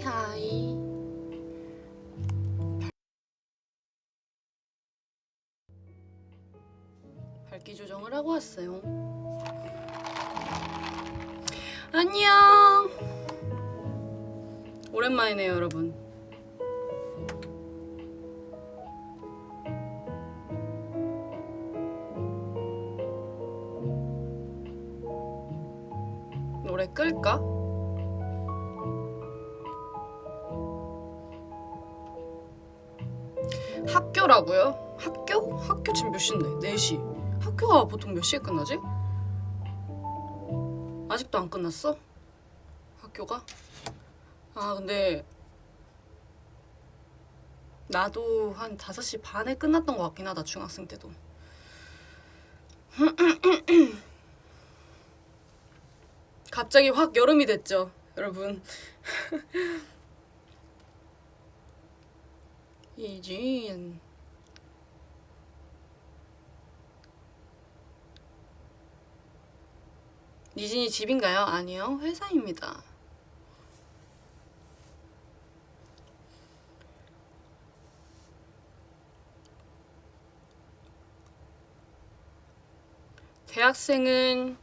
하이. 밝기 조정을 하고 왔어요. 안녕. 오랜만이네요, 여러분. 노래 끌까? 학교라고요? 학교? 학교 지금 몇 시인데? 4시. 학교가 보통 몇 시에 끝나지? 아직도 안 끝났어? 학교가? 아 근데 나도 한 5시 반에 끝났던 것 같긴 하다, 중학생 때도. 갑자기 확 여름이 됐죠, 여러분. 이진 니진이 집인가요? 아니요, 회사입니다. 대학생은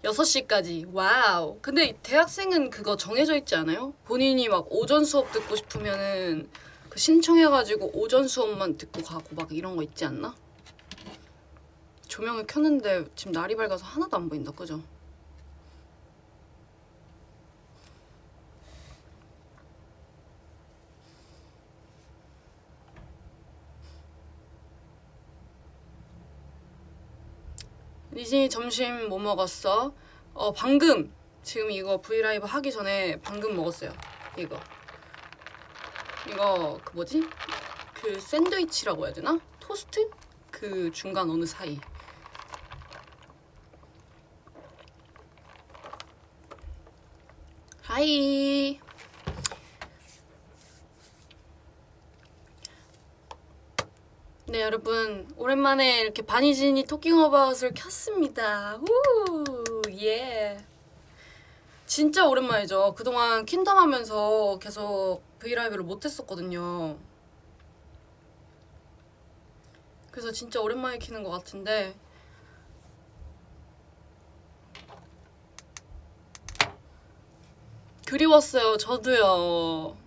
6시까지. 와우. 근데 대학생은 그거 정해져 있지 않아요? 본인이 막 오전 수업 듣고 싶으면은 그 신청해가지고 오전 수업만 듣고 가고 막 이런 거 있지 않나? 조명을 켰는데 지금 날이 밝아서 하나도 안 보인다, 그죠? 니진이 점심 뭐 먹었어? 방금 지금 이거 브이라이브 하기 전에 방금 먹었어요. 이거 그 뭐지? 그 샌드위치라고 해야 되나? 토스트? 그 중간 어느 사이. 하이. 네, 여러분 오랜만에 이렇게 바니진이 토킹 어바웃을 켰습니다. 우, 예. 진짜 오랜만이죠. 그동안 킨덤 하면서 계속 브이라이브를 못했었거든요. 그래서 진짜 오랜만에 키는 것 같은데 그리웠어요. 저도요.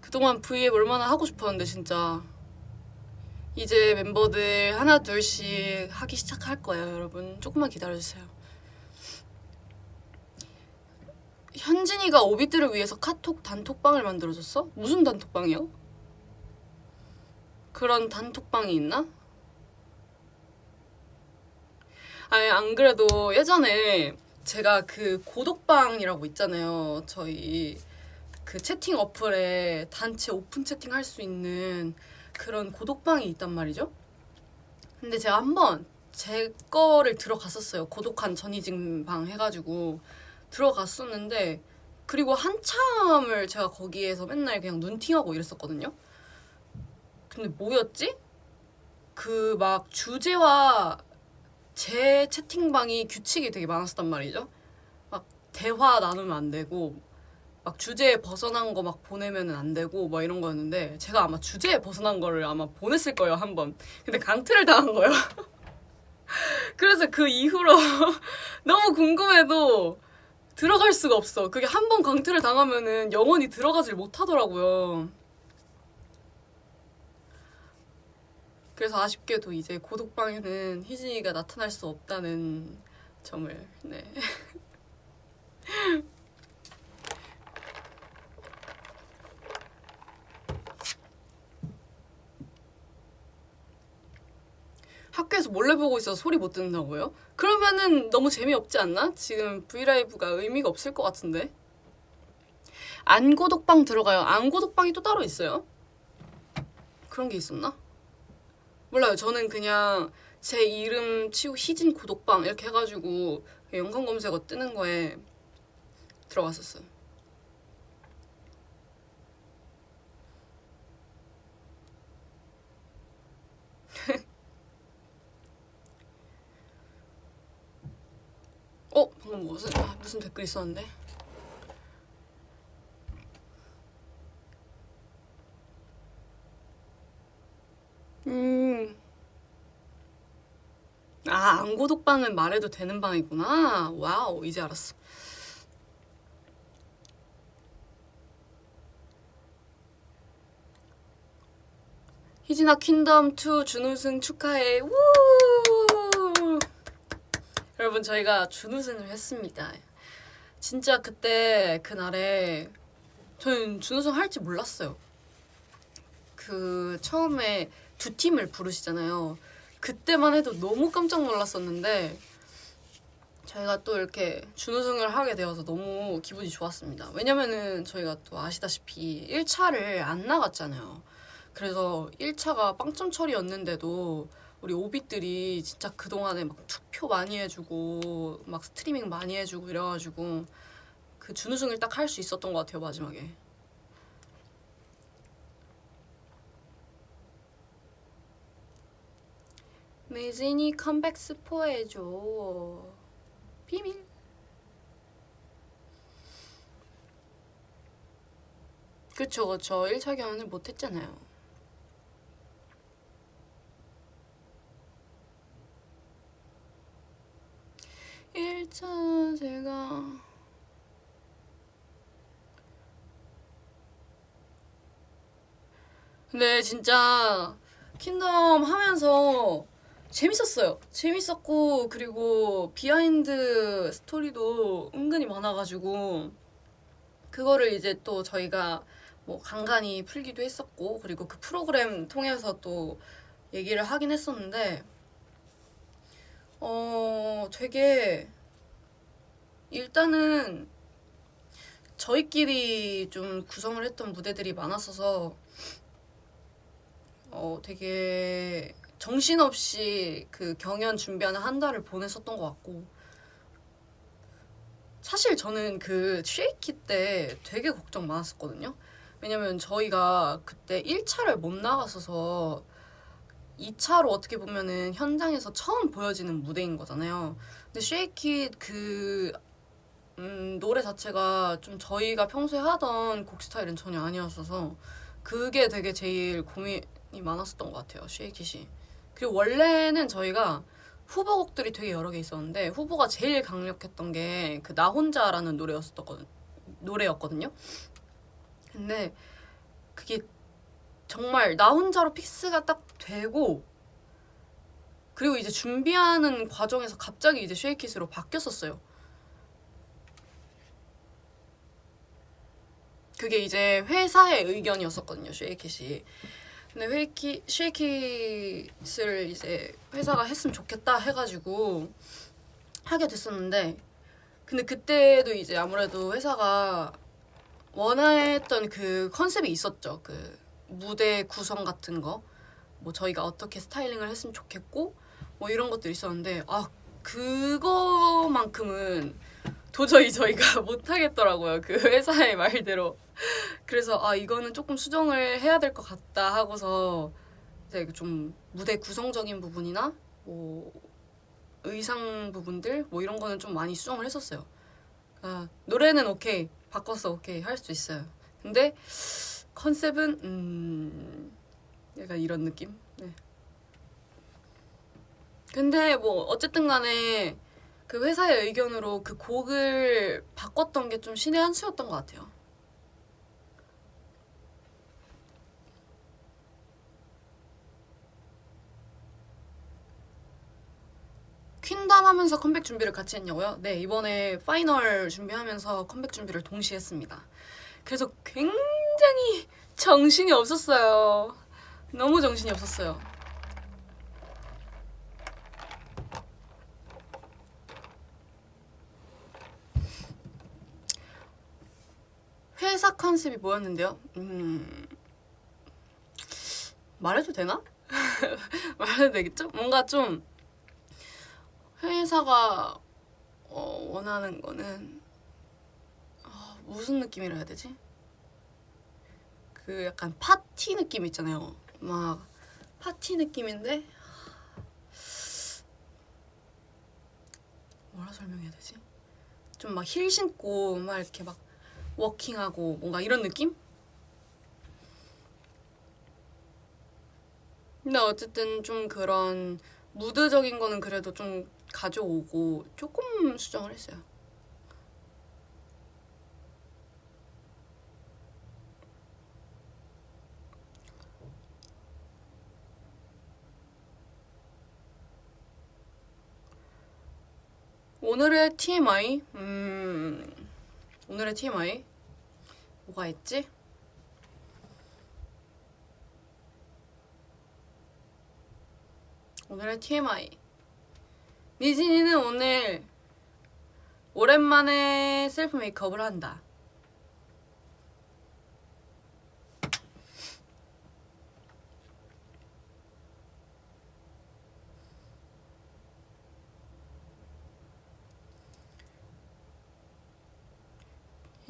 그동안 브이앱 얼마나 하고 싶었는데 진짜. 이제 멤버들 하나 둘씩 하기 시작할 거예요, 여러분. 조금만 기다려주세요. 현진이가 오비들을 위해서 카톡 단톡방을 만들어줬어? 무슨 단톡방이요? 그런 단톡방이 있나? 아니, 안 그래도 예전에 제가 그 고독방이라고 있잖아요. 저희 그 채팅 어플에 단체 오픈 채팅 할 수 있는 그런 고독방이 있단 말이죠. 근데 제가 한번 제 거를 들어갔었어요. 고독한 전이진 방 해가지고 들어갔었는데, 그리고 한참을 제가 거기에서 맨날 그냥 눈팅하고 이랬었거든요. 근데 뭐였지? 그 막 주제와 제 채팅방이 규칙이 되게 많았단 말이죠. 막 대화 나누면 안 되고, 막 주제에 벗어난 거 막 보내면 안 되고 막 이런 거였는데, 제가 아마 주제에 벗어난 거를 아마 보냈을 거예요, 한 번. 근데 강퇴를 당한 거예요. 그래서 그 이후로 너무 궁금해도 들어갈 수가 없어. 그게 한 번 강퇴를 당하면은 영원히 들어가질 못하더라고요. 그래서 아쉽게도 이제 고독방에는 희진이가 나타날 수 없다는 점을, 네. 학교에서 몰래 보고 있어서 소리 못 듣는다고요? 그러면은 너무 재미없지 않나? 지금 브이라이브가 의미가 없을 것 같은데. 안고독방 들어가요. 안고독방이 또 따로 있어요? 그런 게 있었나? 몰라요. 저는 그냥 제 이름 치고 희진 고독방 이렇게 해가지고 연관 검색어 뜨는 거에 들어갔었어요. 방금 무슨 댓글 있었는데? 고독방은 말해도 되는 방이구나. 와우, 이제 알았어. 희진아 퀸덤2 준우승 축하해. 우! 여러분 저희가 준우승을 했습니다. 진짜 그때 그날에 저는 준우승 할지 몰랐어요. 그 처음에 두 팀을 부르시잖아요. 그때만 해도 너무 깜짝 놀랐었는데 저희가 또 이렇게 준우승을 하게 되어서 너무 기분이 좋았습니다. 왜냐면은 저희가 또 아시다시피 1차를 안 나갔잖아요. 그래서 1차가 빵점 처리였는데도 우리 오빛들이 진짜 그동안에 막 투표 많이 해주고 막 스트리밍 많이 해주고 이래가지고 그 준우승을 딱 할 수 있었던 것 같아요, 마지막에. 매진이 컴백 스포해줘. 비밀. 그쵸. 1차 경연을 못했잖아요. 제가 근데 진짜 킹덤 하면서 재밌었어요. 재밌었고 그리고 비하인드 스토리도 은근히 많아가지고 그거를 이제 또 저희가 뭐 간간히 풀기도 했었고 그리고 그 프로그램 통해서 또 얘기를 하긴 했었는데 되게 일단은 저희끼리 좀 구성을 했던 무대들이 많았어서 되게 정신없이 그 경연 준비하는 한 달을 보냈었던 것 같고 사실 저는 그 쉐이키 때 되게 걱정 많았었거든요. 왜냐면 저희가 그때 1차를 못 나갔어서 2차로 어떻게 보면은 현장에서 처음 보여지는 무대인 거잖아요. 근데 쉐이키 그 노래 자체가 좀 저희가 평소에 하던 곡 스타일은 전혀 아니었어서 그게 되게 제일 고민이 많았었던 것 같아요, 쉐이킷이. 그리고 원래는 저희가 후보곡들이 되게 여러 개 있었는데 후보가 제일 강력했던 게 그 나 혼자라는 노래였거든요. 근데 그게 정말 나 혼자로 픽스가 딱 되고 그리고 이제 준비하는 과정에서 갑자기 이제 쉐이킷으로 바뀌었었어요. 그게 이제 회사의 의견이었었거든요, 쉐이킷이. 근데 쉐이킷을 이제 회사가 했으면 좋겠다 해가지고 하게 됐었는데 근데 그때도 이제 아무래도 회사가 원했던 그 컨셉이 있었죠. 그 무대 구성 같은 거. 뭐 저희가 어떻게 스타일링을 했으면 좋겠고 뭐 이런 것들이 있었는데 그거만큼은 도저히 저희가 못하겠더라고요. 그 회사의 말대로. 그래서 이거는 조금 수정을 해야 될 것 같다 하고서 이제 좀 무대 구성적인 부분이나 뭐 의상 부분들 뭐 이런 거는 좀 많이 수정을 했었어요. 노래는 오케이, 바꿔서 오케이 할 수 있어요. 근데 컨셉은 약간 이런 느낌? 네. 근데 뭐 어쨌든 간에 그 회사의 의견으로 그 곡을 바꿨던 게 좀 신의 한 수였던 것 같아요. 퀸덤 하면서 컴백 준비를 같이 했냐고요? 네, 이번에 파이널 준비하면서 컴백 준비를 동시에 했습니다. 그래서 굉장히 정신이 없었어요. 너무 정신이 없었어요. 회사 컨셉이 뭐였는데요? 말해도 되나? 말해도 되겠죠? 뭔가 좀 회사가 원하는 거는 무슨 느낌이라 해야 되지? 그 약간 파티 느낌 있잖아요. 막 파티 느낌인데 뭐라 설명해야 되지? 좀 막 힐 신고 막 이렇게 막 워킹하고 뭔가 이런 느낌? 근데 어쨌든 좀 그런 무드적인 거는 그래도 좀 가져오고 조금 수정을 했어요. 오늘의 TMI? 오늘의 TMI? 뭐가 있지? 오늘의 TMI. 니진이는 오늘 오랜만에 셀프 메이크업을 한다.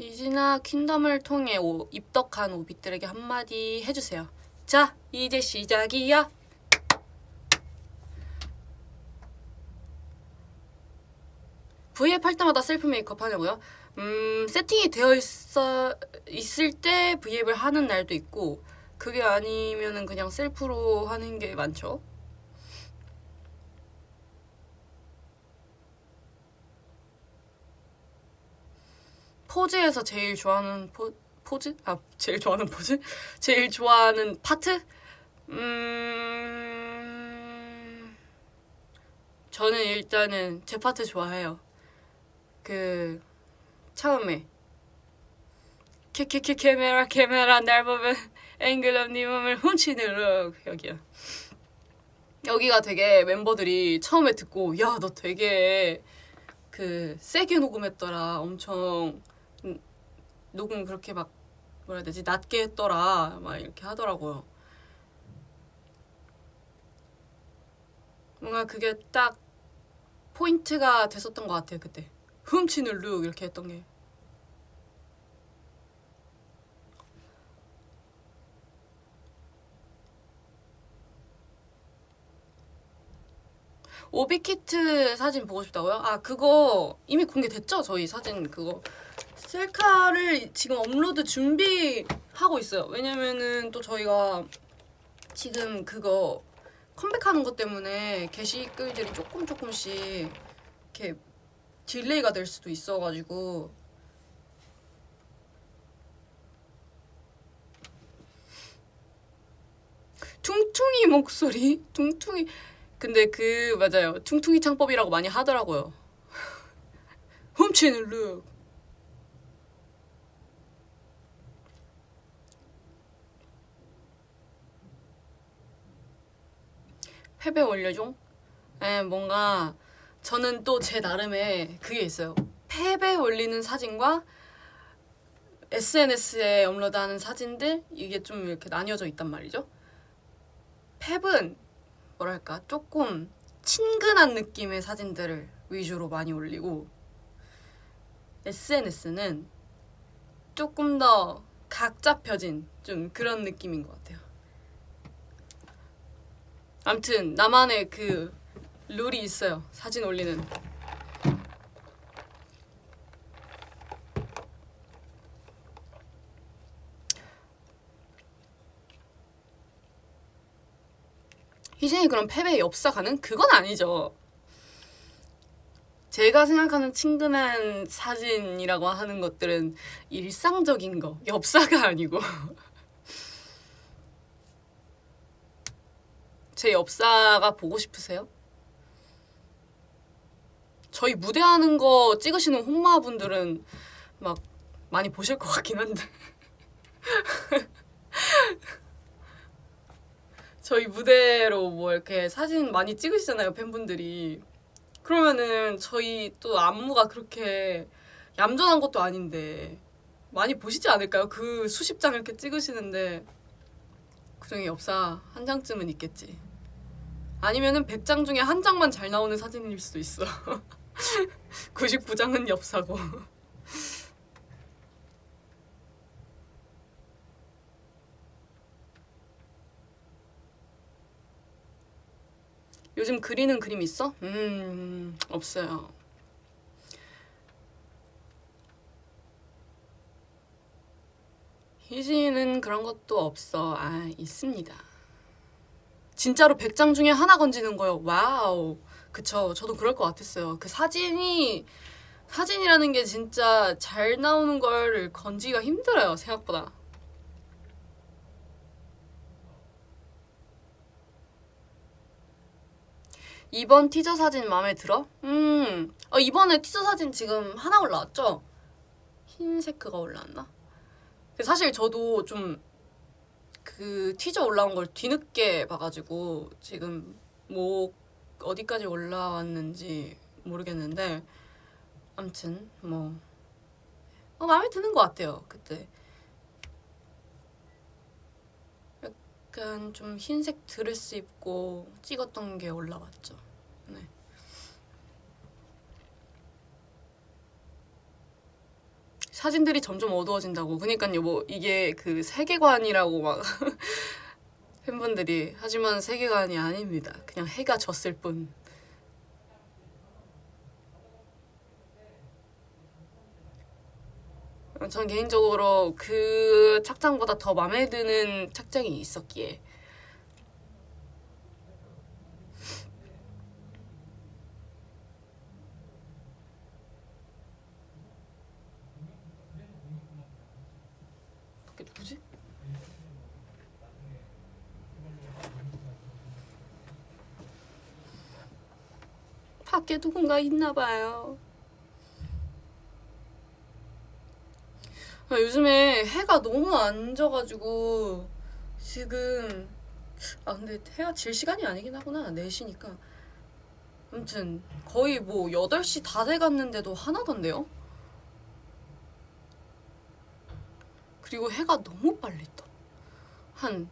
이진아 퀸덤을 통해 입덕한 오빛들에게 한마디 해주세요. 자, 이제 시작이야. V앱 할 때마다 셀프 메이크업 하냐고요? 세팅이 되어 있을 때 V앱을 하는 날도 있고, 그게 아니면은 그냥 셀프로 하는 게 많죠. 포즈에서 제일 좋아하는 포즈? 제일 좋아하는 포즈? 제일 좋아하는 파트? 저는 일단은 제 파트 좋아해요. 처음에 캐메라 날 보면 앵글업 네 몸을 훔치는 룩. 여기가 되게 멤버들이 처음에 듣고 야, 너 되게 세게 녹음했더라. 엄청 녹음 그렇게 막 뭐라 해야 되지? 낮게 했더라. 막 이렇게 하더라고요. 뭔가 그게 딱 포인트가 됐었던 것 같아요. 그때 훔치는 룩 이렇게 했던 게. 오비키트 사진 보고 싶다고요? 그거 이미 공개됐죠? 저희 사진 그거 셀카를 지금 업로드 준비하고 있어요. 왜냐면은 또 저희가 지금 그거 컴백하는 것 때문에 게시글들이 조금씩 이렇게 딜레이가 될 수도 있어가지고 퉁퉁이 목소리? 퉁퉁이 근데 맞아요. 퉁퉁이 창법이라고 많이 하더라고요. 훔치는 룩. 패배 완료중? 뭔가 저는 또 제 나름의 그게 있어요. 패배 올리는 사진과 SNS에 업로드하는 사진들 이게 좀 이렇게 나뉘어져 있단 말이죠. 펩은 뭐랄까 조금 친근한 느낌의 사진들을 위주로 많이 올리고 SNS는 조금 더 각 잡혀진 좀 그런 느낌인 것 같아요. 아무튼 나만의 룰이 있어요. 사진 올리는. 희진이 그럼 패배의 엽사가는? 그건 아니죠. 제가 생각하는 친근한 사진이라고 하는 것들은 일상적인 거, 엽사가 아니고 제 엽사가 보고 싶으세요? 저희 무대하는 거 찍으시는 홍마분들은 막 많이 보실 것 같긴 한데 저희 무대로 뭐 이렇게 사진 많이 찍으시잖아요, 팬분들이. 그러면은 저희 또 안무가 그렇게 얌전한 것도 아닌데 많이 보시지 않을까요? 그 수십 장 이렇게 찍으시는데 그중에 엽사 한 장쯤은 있겠지. 아니면은 100장 중에 한 장만 잘 나오는 사진일 수도 있어. 99장은 엽사고. 요즘 그리는 그림 있어? 없어요. 희진이는 그런 것도 없어. 있습니다. 진짜로 100장 중에 하나 건지는 거요. 와우. 그쵸. 저도 그럴 것 같았어요. 그 사진이라는 게 진짜 잘 나오는 걸 건지기가 힘들어요, 생각보다. 이번 티저 사진 마음에 들어? 이번에 티저 사진 지금 하나 올라왔죠? 흰색 그거 올라왔나? 사실 저도 좀 그 티저 올라온 걸 뒤늦게 봐가지고 지금 뭐 어디까지 올라왔는지 모르겠는데 아무튼 뭐 마음에 드는 것 같아요. 그때 약간 좀 흰색 드레스 입고 찍었던 게 올라왔죠. 네. 사진들이 점점 어두워진다고. 그니까요, 뭐 이게 그 세계관이라고 막 팬분들이. 하지만 세계관이 아닙니다. 그냥 해가 졌을 뿐. 전 개인적으로 그 착장보다 더 마음에 드는 착장이 있었기에. 그게 누구지? 밖에 누군가 있나봐요. 요즘에 해가 너무 안 져가지고 지금 근데 해가 질 시간이 아니긴 하구나. 4시니까. 아무튼 거의 뭐 8시 다 돼갔는데도 하나던데요? 그리고 해가 너무 빨리 떠. 한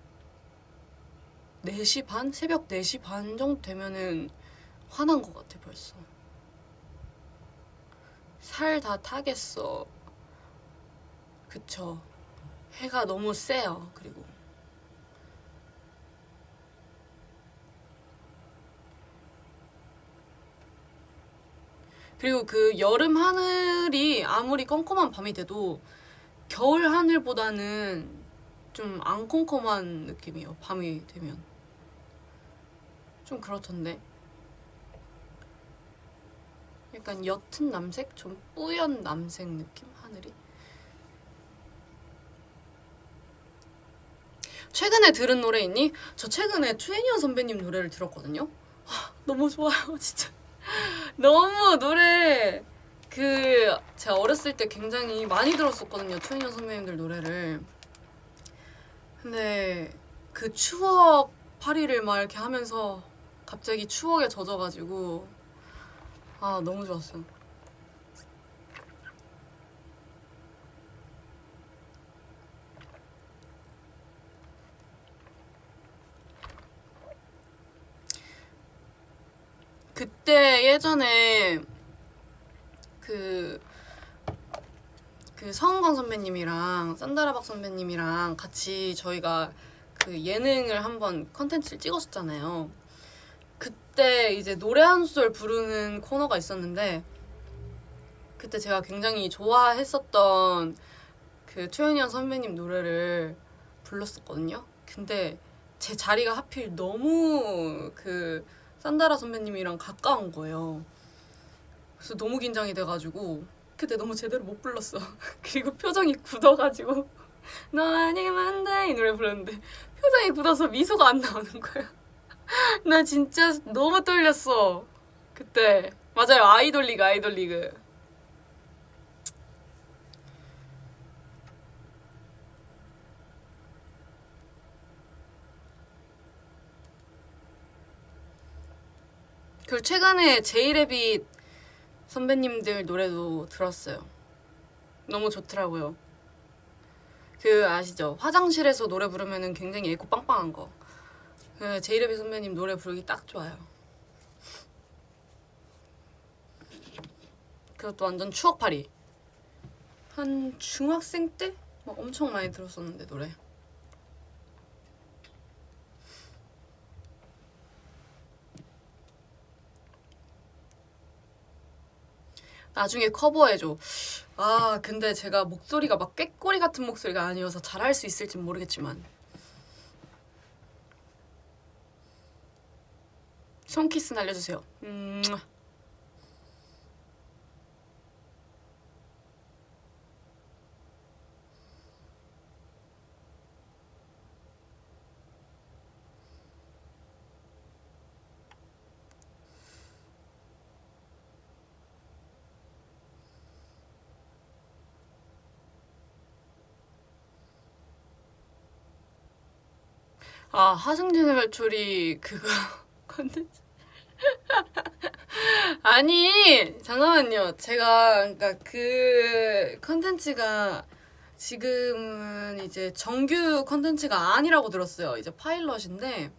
4시 반? 새벽 4시 반 정도 되면은 화난 것 같아 벌써. 살 다 타겠어. 그쵸. 해가 너무 세요. 그리고 그 여름 하늘이 아무리 컴컴한 밤이 돼도 겨울 하늘보다는 좀 안 컴컴한 느낌이에요. 밤이 되면. 좀 그렇던데. 약간 옅은 남색? 좀 뿌연 남색 느낌? 하늘이? 최근에 들은 노래 있니? 저 최근에 투애니언 선배님 노래를 들었거든요. 너무 좋아요, 진짜. 너무 노래 제가 어렸을 때 굉장히 많이 들었었거든요. 투애니언 선배님들 노래를. 근데 그 추억 파리를 막 이렇게 하면서 갑자기 추억에 젖어가지고 너무 좋았어요. 그때 예전에 그 서은광 선배님이랑 산다라박 선배님이랑 같이 저희가 그 예능을 한번 컨텐츠를 찍었었잖아요. 그때 이제 노래 한 소절 부르는 코너가 있었는데 그때 제가 굉장히 좋아했었던 그 최윤현 선배님 노래를 불렀었거든요. 근데 제 자리가 하필 너무 그 산다라 선배님이랑 가까운 거예요. 그래서 너무 긴장이 돼가지고 그때 너무 제대로 못 불렀어. 그리고 표정이 굳어가지고 너 아니면 돼 이 노래 부르는데 표정이 굳어서 미소가 안 나오는 거야. 나 진짜 너무 떨렸어. 그때 맞아요. 아이돌리그. 그리고 최근에 제이레빗 선배님들 노래도 들었어요. 너무 좋더라고요. 그 아시죠? 화장실에서 노래 부르면은 굉장히 에코 빵빵한 거. 그 제이레빗 선배님 노래 부르기 딱 좋아요. 그것도 완전 추억팔이. 한 중학생 때? 막 엄청 많이 들었었는데 노래. 나중에 커버해줘. 근데 제가 목소리가 막 꾀꼬리 같은 목소리가 아니어서 잘할 수 있을진 모르겠지만 손키스 날려주세요. 아, 하승진의 외출이 그거 컨텐츠. 아니, 잠깐만요. 제가 그러니까 그 컨텐츠가 지금은 이제 정규 컨텐츠가 아니라고 들었어요. 이제 파일럿인데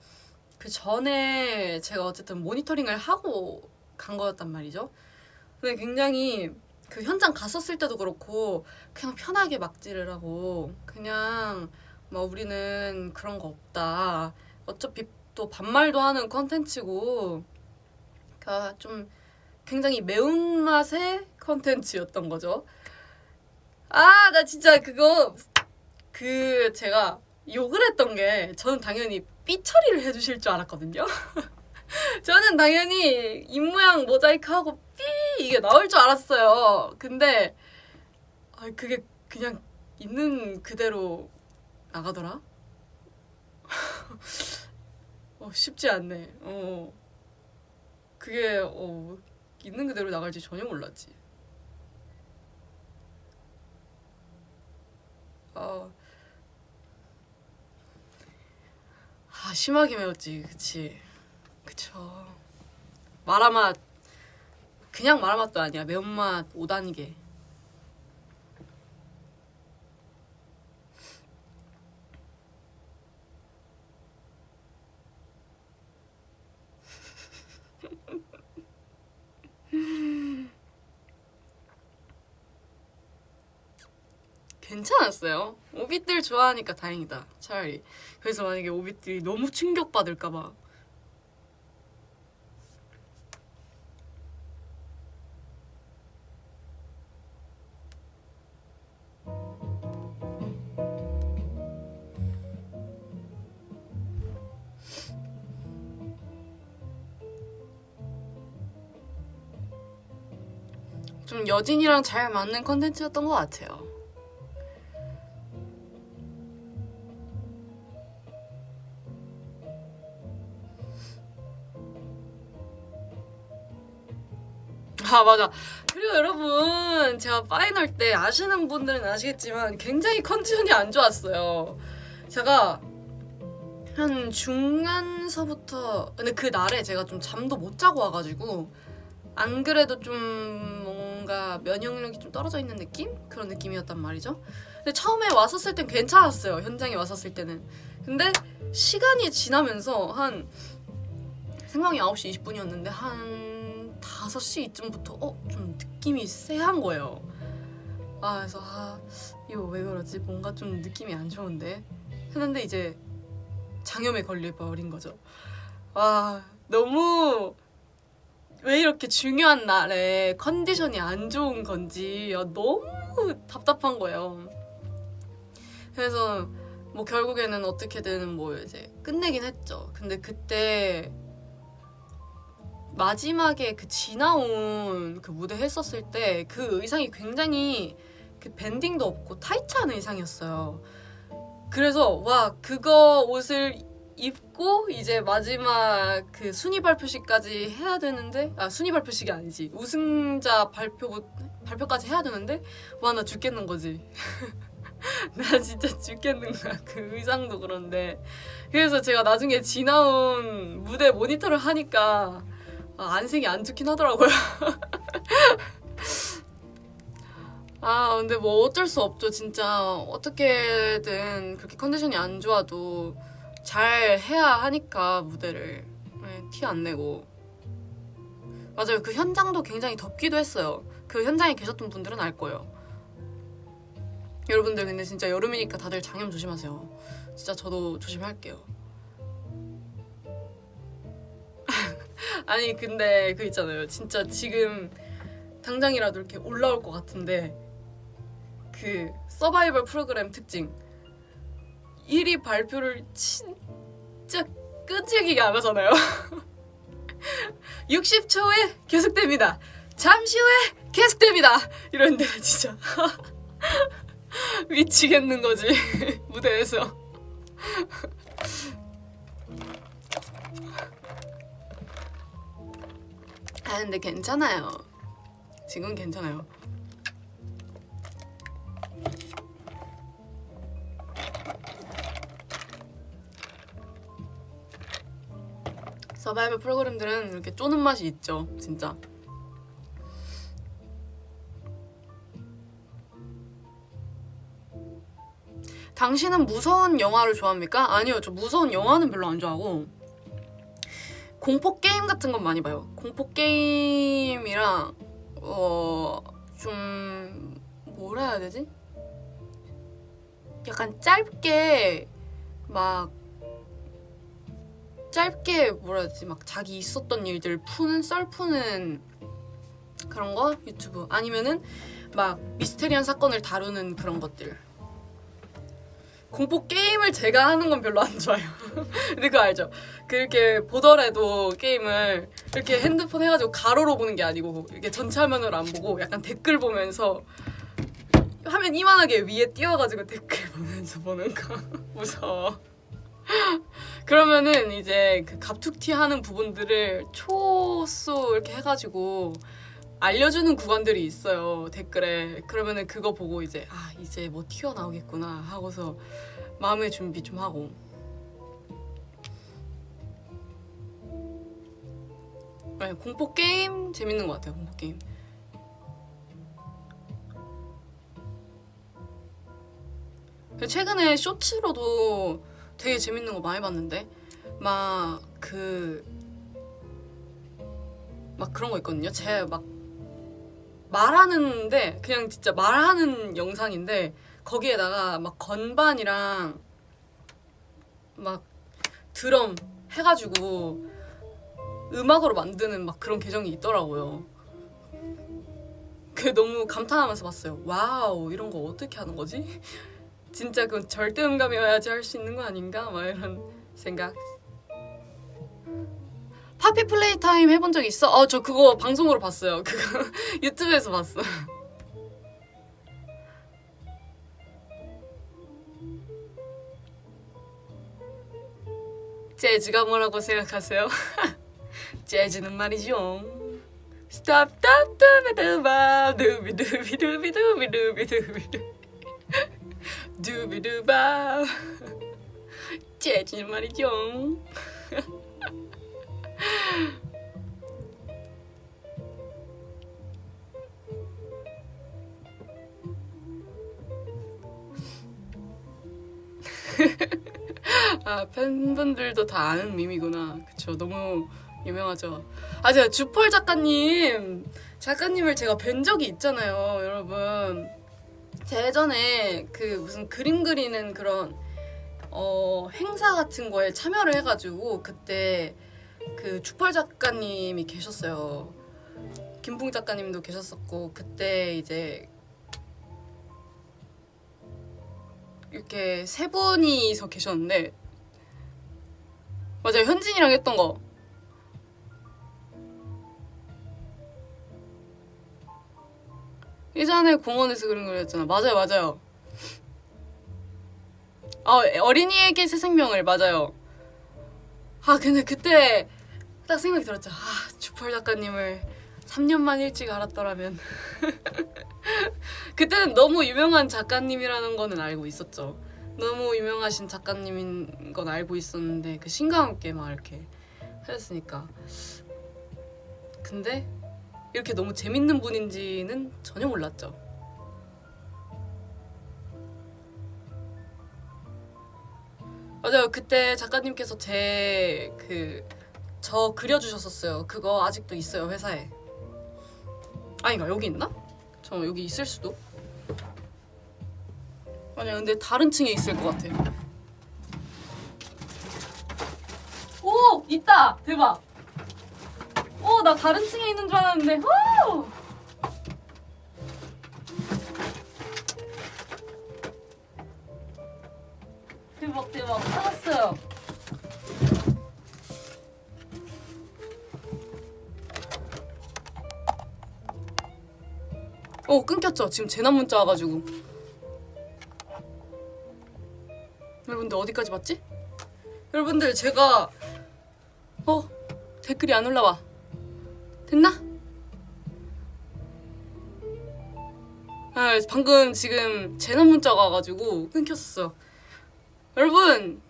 그 전에 제가 어쨌든 모니터링을 하고 간 거였단 말이죠. 근데 굉장히 그 현장 갔었을 때도 그렇고 그냥 편하게 막지를 하고 그냥 뭐 우리는 그런 거 없다. 어차피 또 반말도 하는 컨텐츠고 그러니까 좀 굉장히 매운맛의 컨텐츠였던 거죠. 아, 나 진짜 그거 그 제가 욕을 했던 게 저는 당연히 삐 처리를 해주실 줄 알았거든요. 저는 당연히 입모양 모자이크하고 삐 이게 나올 줄 알았어요. 근데 그게 그냥 있는 그대로 나가더라? 쉽지 않네. 그게 있는 그대로 나갈지 전혀 몰랐지. 심하게 매웠지. 그치. 그쵸. 마라맛 그냥 마라맛도 아니야. 매운맛 5단계. 괜찮았어요. 오빛들 좋아하니까 다행이다. 차라리. 그래서 만약에 오빛들이 너무 충격받을까봐. 좀 여진이랑 잘 맞는 컨텐츠였던 것 같아요. 아, 맞아. 그리고 여러분, 제가 파이널 때 아시는 분들은 아시겠지만 굉장히 컨디션이 안 좋았어요. 제가 한 중간서부터 근데 그 날에 제가 좀 잠도 못 자고 와가지고 안 그래도 좀 뭔가 면역력이 좀 떨어져 있는 느낌? 그런 느낌이었단 말이죠. 근데 처음에 왔었을 땐 괜찮았어요. 현장에 왔었을 때는. 근데 시간이 지나면서 한 생방이 9시 20분이었는데 한 5시 이쯤부터 좀 느낌이 쎄한 거예요. 그래서 이거 왜 그러지? 뭔가 좀 느낌이 안 좋은데? 했는데 이제 장염에 걸려버린 거죠. 너무 왜 이렇게 중요한 날에 컨디션이 안 좋은 건지 너무 답답한 거예요. 그래서 뭐 결국에는 어떻게든 뭐 이제 끝내긴 했죠. 근데 그때 마지막에 그 지나온 그 무대 했었을 때 그 의상이 굉장히 그 밴딩도 없고 타이트한 의상이었어요. 그래서 그거 옷을 입고 이제 마지막 그 순위 발표식까지 해야 되는데 순위 발표식이 아니지 우승자 발표까지 해야 되는데 나 죽겠는 거지. 나 진짜 죽겠는 거야. 그 의상도 그런데. 그래서 제가 나중에 지나온 무대 모니터를 하니까 안색이 안 좋긴 하더라고요. 근데 뭐 어쩔 수 없죠. 진짜 어떻게든 그렇게 컨디션이 안 좋아도 잘 해야 하니까 무대를 티 안 내고. 맞아요. 그 현장도 굉장히 덥기도 했어요. 그 현장에 계셨던 분들은 알 거예요. 여러분들 근데 진짜 여름이니까 다들 장염 조심하세요. 진짜 저도 조심할게요. 아니 근데 그 있잖아요. 진짜 지금 당장이라도 이렇게 올라올 것 같은데 그 서바이벌 프로그램 특징 1위 발표를 진짜 끄지기게 안 하잖아요. 60초에 계속됩니다. 잠시 후에 계속됩니다. 이러는데 진짜 미치겠는 거지. 무대에서. 아 근데 괜찮아요. 지금 괜찮아요. 서바이벌 프로그램들은 이렇게 쪼는 맛이 있죠, 진짜. 당신은 무서운 영화를 좋아합니까? 아니요, 저 무서운 영화는 별로 안 좋아하고 공포 게임 같은 건 많이 봐요. 공포 게임이랑 좀 뭐라 해야 되지? 약간 짧게 뭐라 해야 되지? 막 자기 있었던 일들 썰 푸는 그런 거 유튜브 아니면은 막 미스테리한 사건을 다루는 그런 것들. 공포 게임을 제가 하는 건 별로 안 좋아요. 근데 그거 알죠? 그렇게 보더라도 게임을 이렇게 핸드폰 해가지고 가로로 보는 게 아니고 이렇게 전체 화면으로 안 보고 약간 댓글 보면서 화면 이만하게 위에 띄워가지고 댓글 보면서 보는 거 무서워. 그러면은 이제 그 갑툭튀 하는 부분들을 초소 이렇게 해가지고 알려주는 구간들이 있어요, 댓글에. 그러면은 그거 보고 이제 이제 뭐 튀어나오겠구나 하고서 마음의 준비 좀 하고. 네, 공포 게임 재밌는 것 같아요. 공포 게임. 최근에 쇼츠로도 되게 재밌는 거 많이 봤는데 막 그런 거 있거든요. 제 막 말하는데 그냥 진짜 말하는 영상인데 거기에다가 막 건반이랑 막 드럼 해가지고 음악으로 만드는 막 그런 계정이 있더라고요. 그게 너무 감탄하면서 봤어요. 와우, 이런 거 어떻게 하는 거지? 진짜 그건 절대음감이어야지 할 수 있는 거 아닌가? 막 이런 생각. 파피 플레이 타임 해본 적 있어? 저 그거 방송으로 봤어요. 그거 유튜브에서 봤어. 재즈가 뭐라고 생각하세요? 재즈는 말이죠. Stop, stop, 두비두바, 두비두비두비두비두비두비, 두비두바. 재즈는 말이죠. 팬분들도 다 아는 밈이구나. 그쵸, 너무 유명하죠. 제가 주펄 작가님을 제가 뵌 적이 있잖아요, 여러분. 제가 예전에 그 무슨 그림 그리는 그런 행사 같은 거에 참여를 해가지고 그때 그 주펄 작가님이 계셨어요. 김풍 작가님도 계셨었고 그때 이제 이렇게 세 분이서 계셨는데 맞아요, 현진이랑 했던 거. 예전에 공원에서 그림 그렸잖아. 맞아요. 어린이에게 새 생명을. 맞아요. 근데 그때 딱 생각이 들었죠. 주펄 작가님을 3년만 일찍 알았더라면. 그때는 너무 유명한 작가님이라는 거는 알고 있었죠. 너무 유명하신 작가님인 건 알고 있었는데 그 신과 함께 막 이렇게 하셨으니까. 근데 이렇게 너무 재밌는 분인지는 전혀 몰랐죠. 맞아요. 그때 작가님께서 저 그려주셨었어요. 그거 아직도 있어요, 회사에. 아닌가? 여기 있나? 저 여기 있을 수도. 아니야, 근데 다른 층에 있을 것 같아. 오! 있다! 대박! 나 다른 층에 있는 줄 알았는데. 오! 대박 찾았어요. 끊겼죠. 지금 재난 문자 와가지고. 여러분들 어디까지 봤지? 여러분들 제가 댓글이 안 올라와. 됐나? 방금 지금 재난 문자가 와가지고 끊겼었어요. 여러분,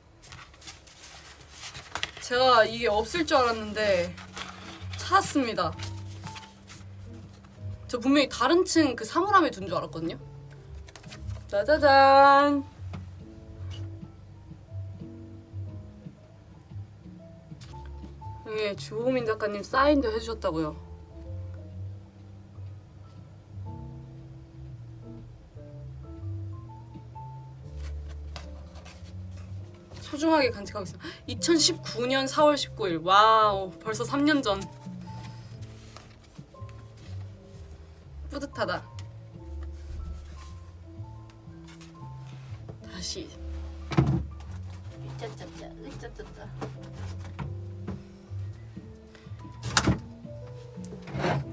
제가 이게 없을 줄 알았는데 찾았습니다. 저 분명히 다른 층 그 사물함에 둔 줄 알았거든요. 짜자잔. 여기 주호민 작가님 사인도 해주셨다고요. 소중하게 간직하고 있어요. 2019년 4월 19일. 와우, 벌써 3년 전. 뿌듯하다. 다시. 으짜짜짜, 으짜짜짜.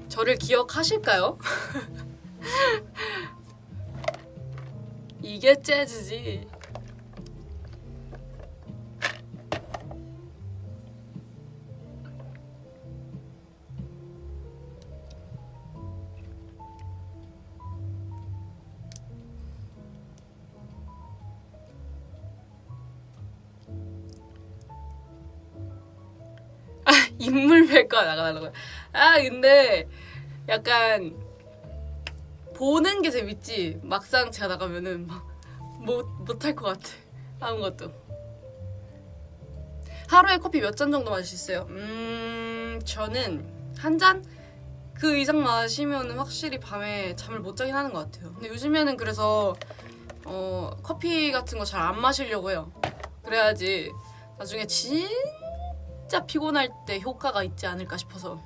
저를 기억하실까요? 이게 재즈지. 인물 뵐까 나가달라고요. 근데 약간 보는 게 재밌지 막상 제가 나가면은 막 못할 것 같아. 아무것도. 하루에 커피 몇 잔 정도 마실 수 있어요? 저는 한 잔? 그 이상 마시면 확실히 밤에 잠을 못 자긴 하는 것 같아요. 근데 요즘에는 그래서 커피 같은 거 잘 안 마시려고 해요. 그래야지 나중에 진짜 피곤할 때 효과가 있지 않을까 싶어서.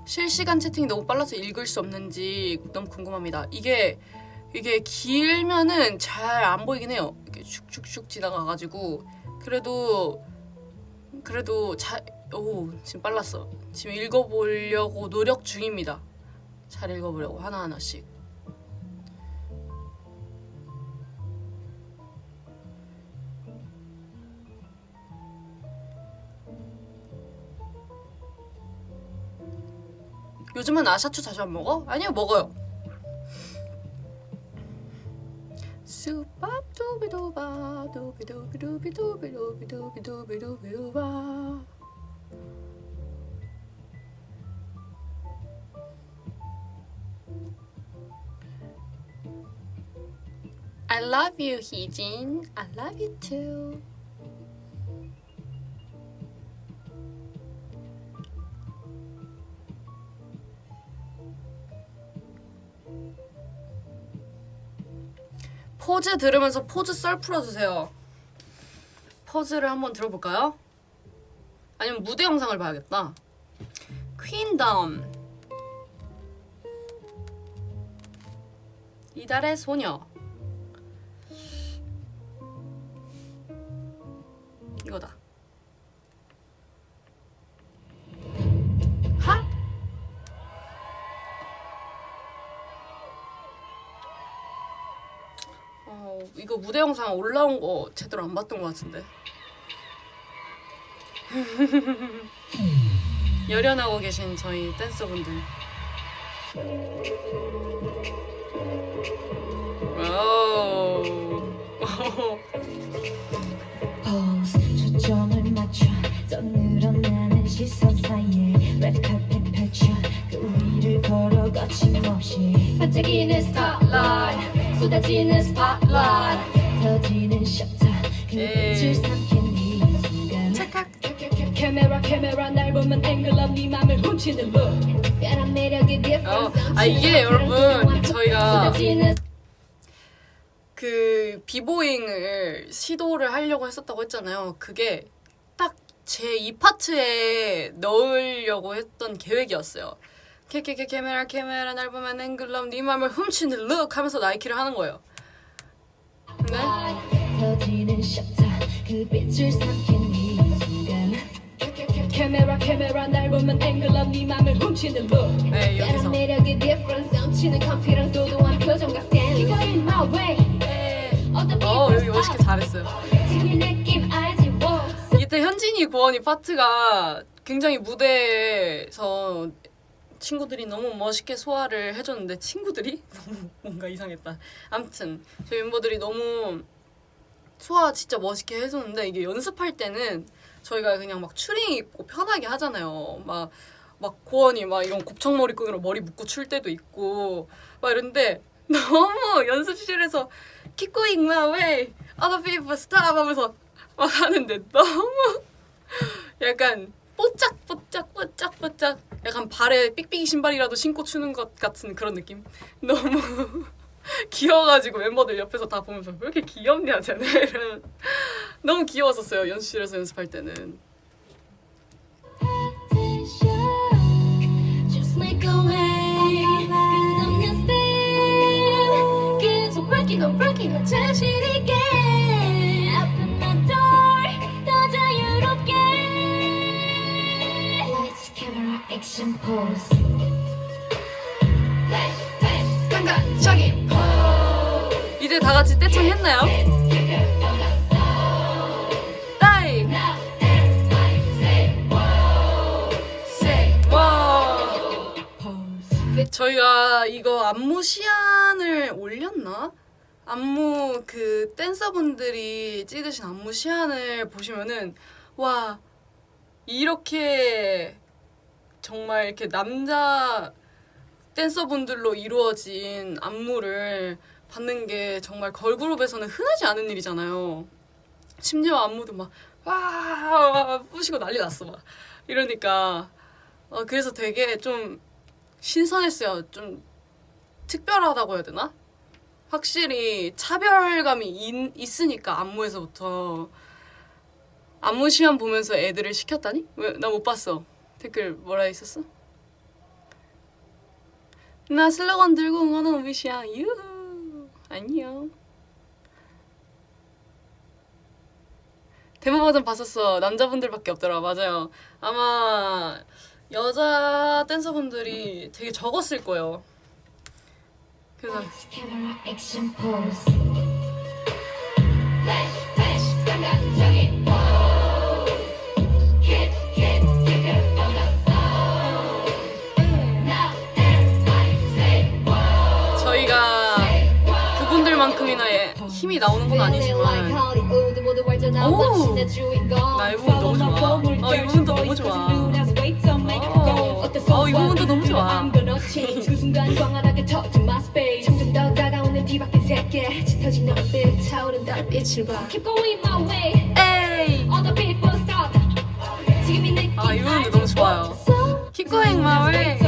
실시간 채팅이 너무 빨라서 읽을 수 없는지 너무 궁금합니다. 이게 길면은 잘 안 보이긴 해요. 이렇게 슉슉슉 지나가가지고. 그래도 지금 빨랐어. 지금 읽어보려고 노력 중입니다. 잘 읽어보려고 하나하나씩. 요즘은 아샤추 자주 안 먹어? 아니요, 먹어요. 수밥 두비두바 두비두비두비두비두비두비두비두비두바. I love you, 희진. I love you too. 포즈 들으면서 포즈 썰 풀어주세요. 포즈를 한번 들어볼까요? 아니면 무대 영상을 봐야겠다. 퀸덤, 이달의 소녀. 이거다. 하? 이거 무대 영상 올라온 거 제대로 안 봤던 것 같은데. 열연하고 계신 저희 댄서분들. 초점을 맞춰 더 늘어나는 시선 사이에 레드카펫 펼쳐 그 위를 걸어 거침없이 반짝이는 스팟라이트 쏟아지는 스팟라이트 터지는 셔터 그 빛을 삼킨 이 순간 찰칵. 카메라 날 보면 앵글러 네 맘을 훔치는 look 특별한 매력이 difference 이게 여러분 저희가 쏟아지는 그 비보잉을 시도를 하려고 했었다고 했잖아요. 그게 딱 제 2파트에 넣으려고 했던 계획이었어요. 캐메라 날 보면 앵글럼 네 맘을 훔치는 룩 하면서 나이키를 하는 거예요. 근데 터지는 셔터 그 빛을 삼킨 이 순간 카메라 날 보면 앵글럼 네 맘을 훔치는 look 네, 여기서. 다른 매력의 difference 넘치는 커피랑 도도한 표정과 스탠 Keep going my way 여기 멋있게 잘했어요. 지금 이 느낌 알지 wow. 이때 현진이 고원이 파트가 굉장히 무대에서 친구들이 너무 멋있게 소화를 해줬는데 친구들이? 너무 뭔가 이상했다. 아무튼 저희 멤버들이 너무 소화 진짜 멋있게 해줬는데 이게 연습할 때는 저희가 그냥 막 추링 입고 편하게 하잖아요. 막 고원이 막 이런 곱창머리끈으로 머리 묶고 출 때도 있고 막 이런데 너무 연습실에서 Keep going my way, other people stop 하면서 막 하는데 너무 약간 뽀짝뽀짝 약간 발에 삑삑이 신발이라도 신고 추는 것 같은 그런 느낌? 너무 귀여워가지고 멤버들 옆에서 다 보면서 왜 이렇게 귀엽냐 쟤네 이러면 너무 귀여웠었어요. 연습실에서 연습할 때는. Just make a way 끝없는 style 계속 breaking 너 자신 있게 Open the door 더 자유롭게 Lights, camera, action, pose Flash, 감각적인 pose 이제 다 같이 떼창 했나요? 다이! 저희가 이거 안무 시안을 올렸나? 안무 그 댄서분들이 찍으신 안무 시안을 보시면은 와 이렇게 정말 이렇게 남자 댄서분들로 이루어진 안무를 받는 게 정말 걸그룹에서는 흔하지 않은 일이잖아요. 심지어 안무도 막 와 부시고 난리 났어 막 이러니까 그래서 되게 좀 신선했어요. 좀 특별하다고 해야 되나? 확실히 차별감이 있으니까 안무에서부터 안무 시간 보면서 애들을 시켰다니? 왜? 나 못 봤어. 댓글 뭐라 있었어? 나 슬로건 들고 응원한 오비시야. 유후. 안녕. 데모 버전 봤었어. 남자분들밖에 없더라. 맞아요. 아마 여자 댄서분들이 되게 적었을 거예요. 그래서 Lights, camera, action, pose Flash, 감각적인 pose Keep Now everybody say wow 저희가 그분들만큼이나 힘이 나오는 건 아니지만 오! 나 이 부분 너무 좋아. 이 부분도 너무 좋아. 이 부분도 너무 좋아. 그 순간 광활하게 터진 my space 점점 더 다가오는 뒤바뀐 세계 짙어진 눈빛 차오른 달빛을 봐 Keep going my way 에이! All the people stop 지금 이 느낌 이 부분도 너무 좋아요. Keep going my way.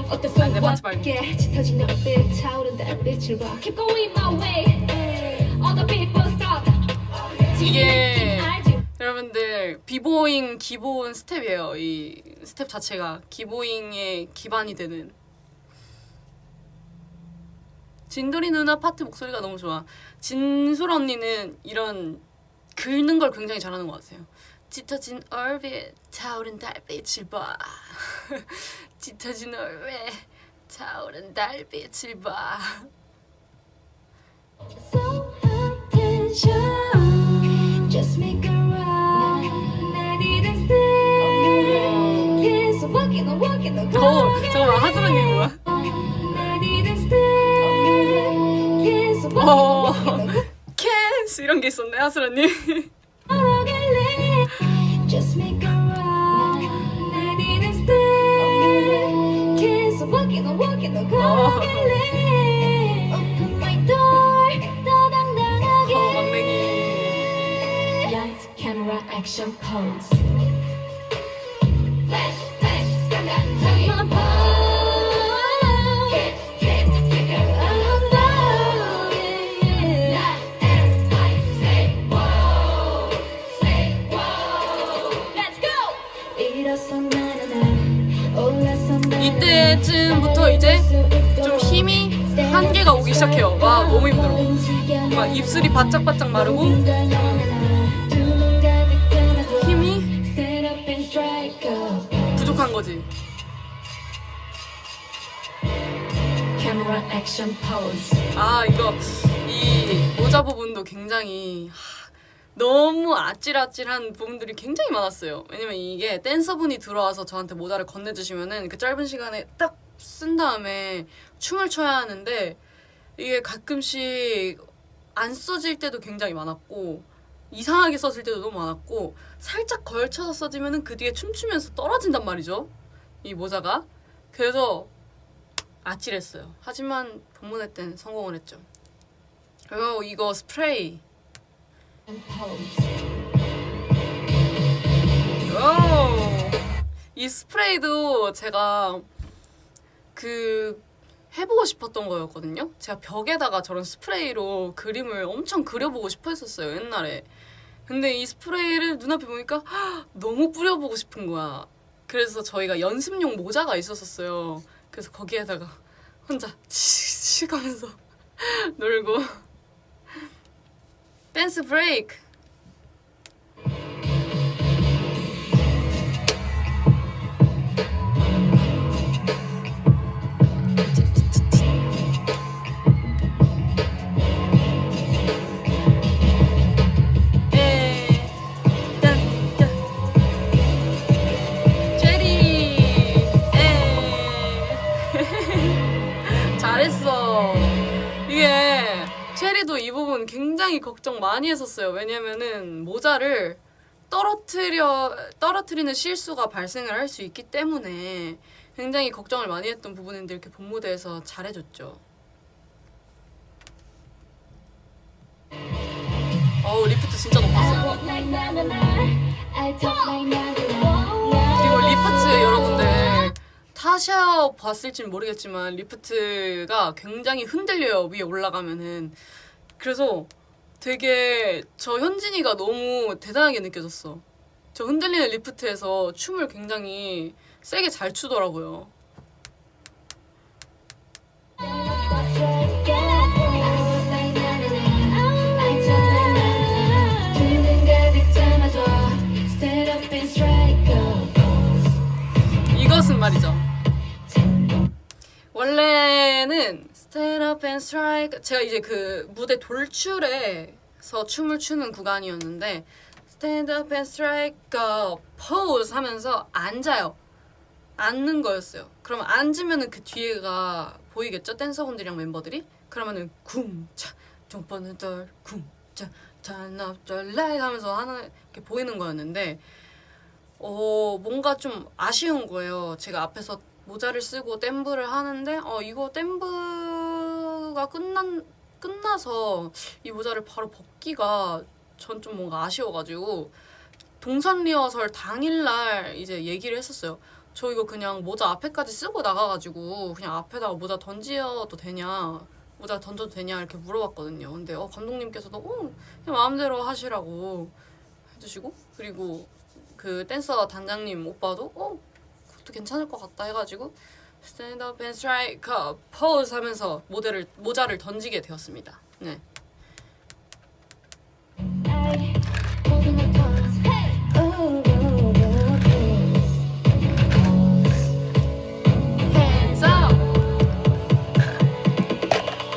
어떤 내 맞지 말고. 짙어진 눈빛 차오른 달빛을 봐 Keep going my way All the people stop 지금 이 이게 느낌 알지 여러분들 비보잉 기본 스텝이에요. 이 스텝 자체가 기보잉의 기반이 되는. 진돌이 누나 파트 목소리가 너무 좋아. 진솔 언니는 이런 긁는 걸 굉장히 잘하는 것 같아요. 짙어진 얼빛 차오른 달빛을 봐. 짙어진 얼빛 차오른 달빛을 봐. So attention Just make a run I didn't stay 계속 walking on 잠깐만 하수는 얘기 뭐야? I didn't stay 계속 walking on 캔스 이런 게 있었네 하수라님. 걸어갈래 Just make a run I didn't stay 계속 walking on 걸어갈래 Open my door 더 당당하게 막내기. Lights, camera, action, pose Flash, 감각적인 이때 나오기 시작해요. 와 너무 힘들어. 막 입술이 바짝바짝 마르고 힘이 부족한 거지. Camera action pose. 아 이거 이 모자 부분도 굉장히 너무 아찔아찔한 부분들이 굉장히 많았어요. 왜냐면 이게 댄서분이 들어와서 저한테 모자를 건네주시면은 그 짧은 시간에 딱 쓴 다음에 춤을 춰야 하는데 이게 가끔씩 안 써질 때도 굉장히 많았고 이상하게 써질 때도 너무 많았고 살짝 걸쳐서 써지면은 그 뒤에 춤추면서 떨어진단 말이죠. 이 모자가. 그래서 아찔했어요. 하지만 본무대 땐 성공을 했죠. 그리고 이거 스프레이. 오! 이 스프레이도 제가 해보고 싶었던 거였거든요. 제가 벽에다가 저런 스프레이로 그림을 엄청 그려보고 싶어 했었어요, 옛날에. 근데 이 스프레이를 눈앞에 보니까 너무 뿌려보고 싶은 거야. 그래서 저희가 연습용 모자가 있었어요. 그래서 거기에다가 혼자 치치치 하면서 놀고. 댄스 브레이크. 잘했어. 이게 체리도 이 부분 굉장히 걱정 많이 했었어요. 왜냐면은 모자를 떨어뜨리는 실수가 발생을 할 수 있기 때문에 굉장히 걱정을 많이 했던 부분인데 이렇게 본무대에서 잘해줬죠. 어우 리프트 진짜 높았어요. 그리고 리프트 여러분들 타셔 봤을진 모르겠지만 리프트가 굉장히 흔들려요. 위에 올라가면은. 그래서 되게 저 현진이가 너무 대단하게 느껴졌어. 저 흔들리는 리프트에서 춤을 굉장히 세게 잘 추더라고요. 이것은 말이죠. 원래는 Stand Up and Strike 제가 이제 그 무대 돌출에서 춤을 추는 구간이었는데 Stand Up and Strike Pose 하면서 앉아요. 앉는 거였어요. 그러면 앉으면은 그 뒤에가 보이겠죠? 댄서분들이랑 멤버들이? 그러면은 쿵차 정번은 덜 쿵차 turn up the light 하면서 하는 이렇게 보이는 거였는데 뭔가 좀 아쉬운 거예요. 제가 앞에서 모자를 쓰고 댐브를 하는데 이거 댐브가 끝나서 이 모자를 바로 벗기가 전 좀 뭔가 아쉬워가지고 동선 리허설 당일날 이제 얘기를 했었어요. 저 이거 그냥 모자 앞에까지 쓰고 나가가지고 그냥 앞에다가 모자 던져도 되냐, 모자 던져도 되냐 이렇게 물어봤거든요. 근데 감독님께서도 그냥 마음대로 하시라고 해주시고, 그리고 그 댄서 단장님 오빠도 그것도 괜찮을 것 같다 해가지고 Stand Up and Strike Pose 하면서 모자를 던지게 되었습니다. 네. Hands up.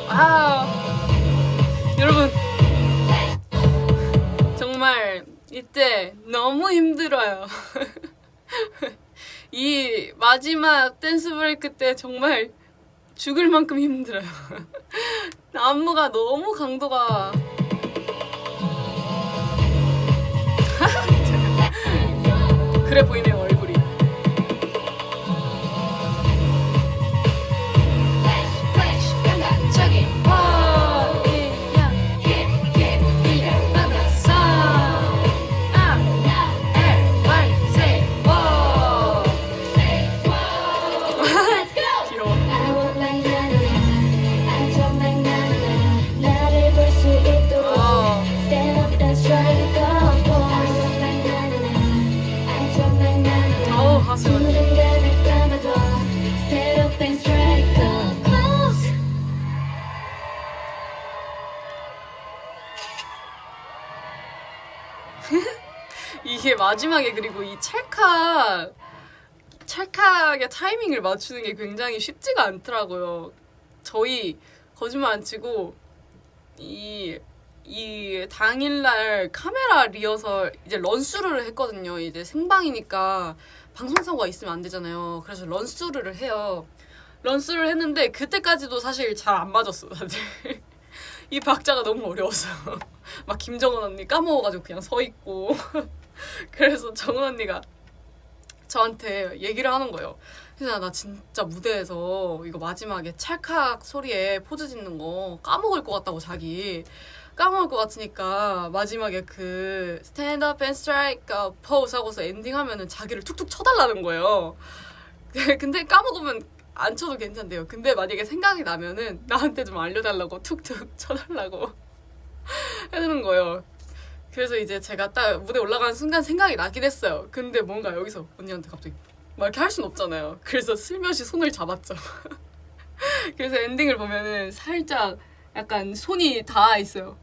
와우. 여러분 정말 이때 너무 힘들어요. 이 마지막 댄스 브레이크 때 정말 죽을 만큼 힘들어요. 안무가 너무 강도가 그래 보이네요 얼굴이. 이게 마지막에 그리고 이 찰칵의 타이밍을 맞추는 게 굉장히 쉽지가 않더라고요. 저희 거짓말 안 치고 이 당일날 카메라 리허설 이제 런스루를 했거든요. 이제 생방이니까 방송사고가 있으면 안 되잖아요. 그래서 런스루를 해요. 런스루를 했는데 그때까지도 사실 잘 안 맞았어 다들. 이 박자가 너무 어려웠어요. 막 김정은 언니 까먹어가지고 그냥 서 있고. 그래서 정은 언니가 저한테 얘기를 하는 거예요. 그래서 나 진짜 무대에서 이거 마지막에 찰칵 소리에 포즈 짓는 거 까먹을 것 같다고 자기. 까먹을 것 같으니까 마지막에 그 스탠드 업 앤 스트라이크 포즈 하고서 엔딩하면은 자기를 툭툭 쳐달라는 거예요. 근데 까먹으면 안 쳐도 괜찮대요. 근데 만약에 생각이 나면은 나한테 좀 알려달라고 툭툭 쳐달라고 해주는 거예요. 그래서 이제 제가 딱 무대 올라가는 순간 생각이 나긴 했어요. 근데 뭔가 여기서 언니한테 갑자기 막 이렇게 할 순 없잖아요. 그래서 슬며시 손을 잡았죠. 그래서 엔딩을 보면은 살짝 약간 손이 닿아 있어요.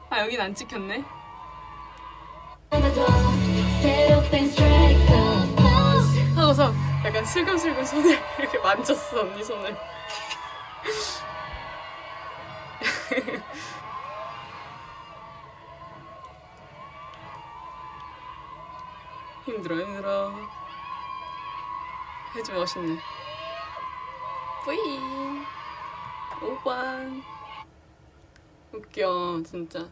아 여긴 안 찍혔네. 하고서 약간 슬금슬금 손을 이렇게 만졌어 언니 손을. 힘들어. 해주 멋있네. 뿌이 오반 웃겨 진짜.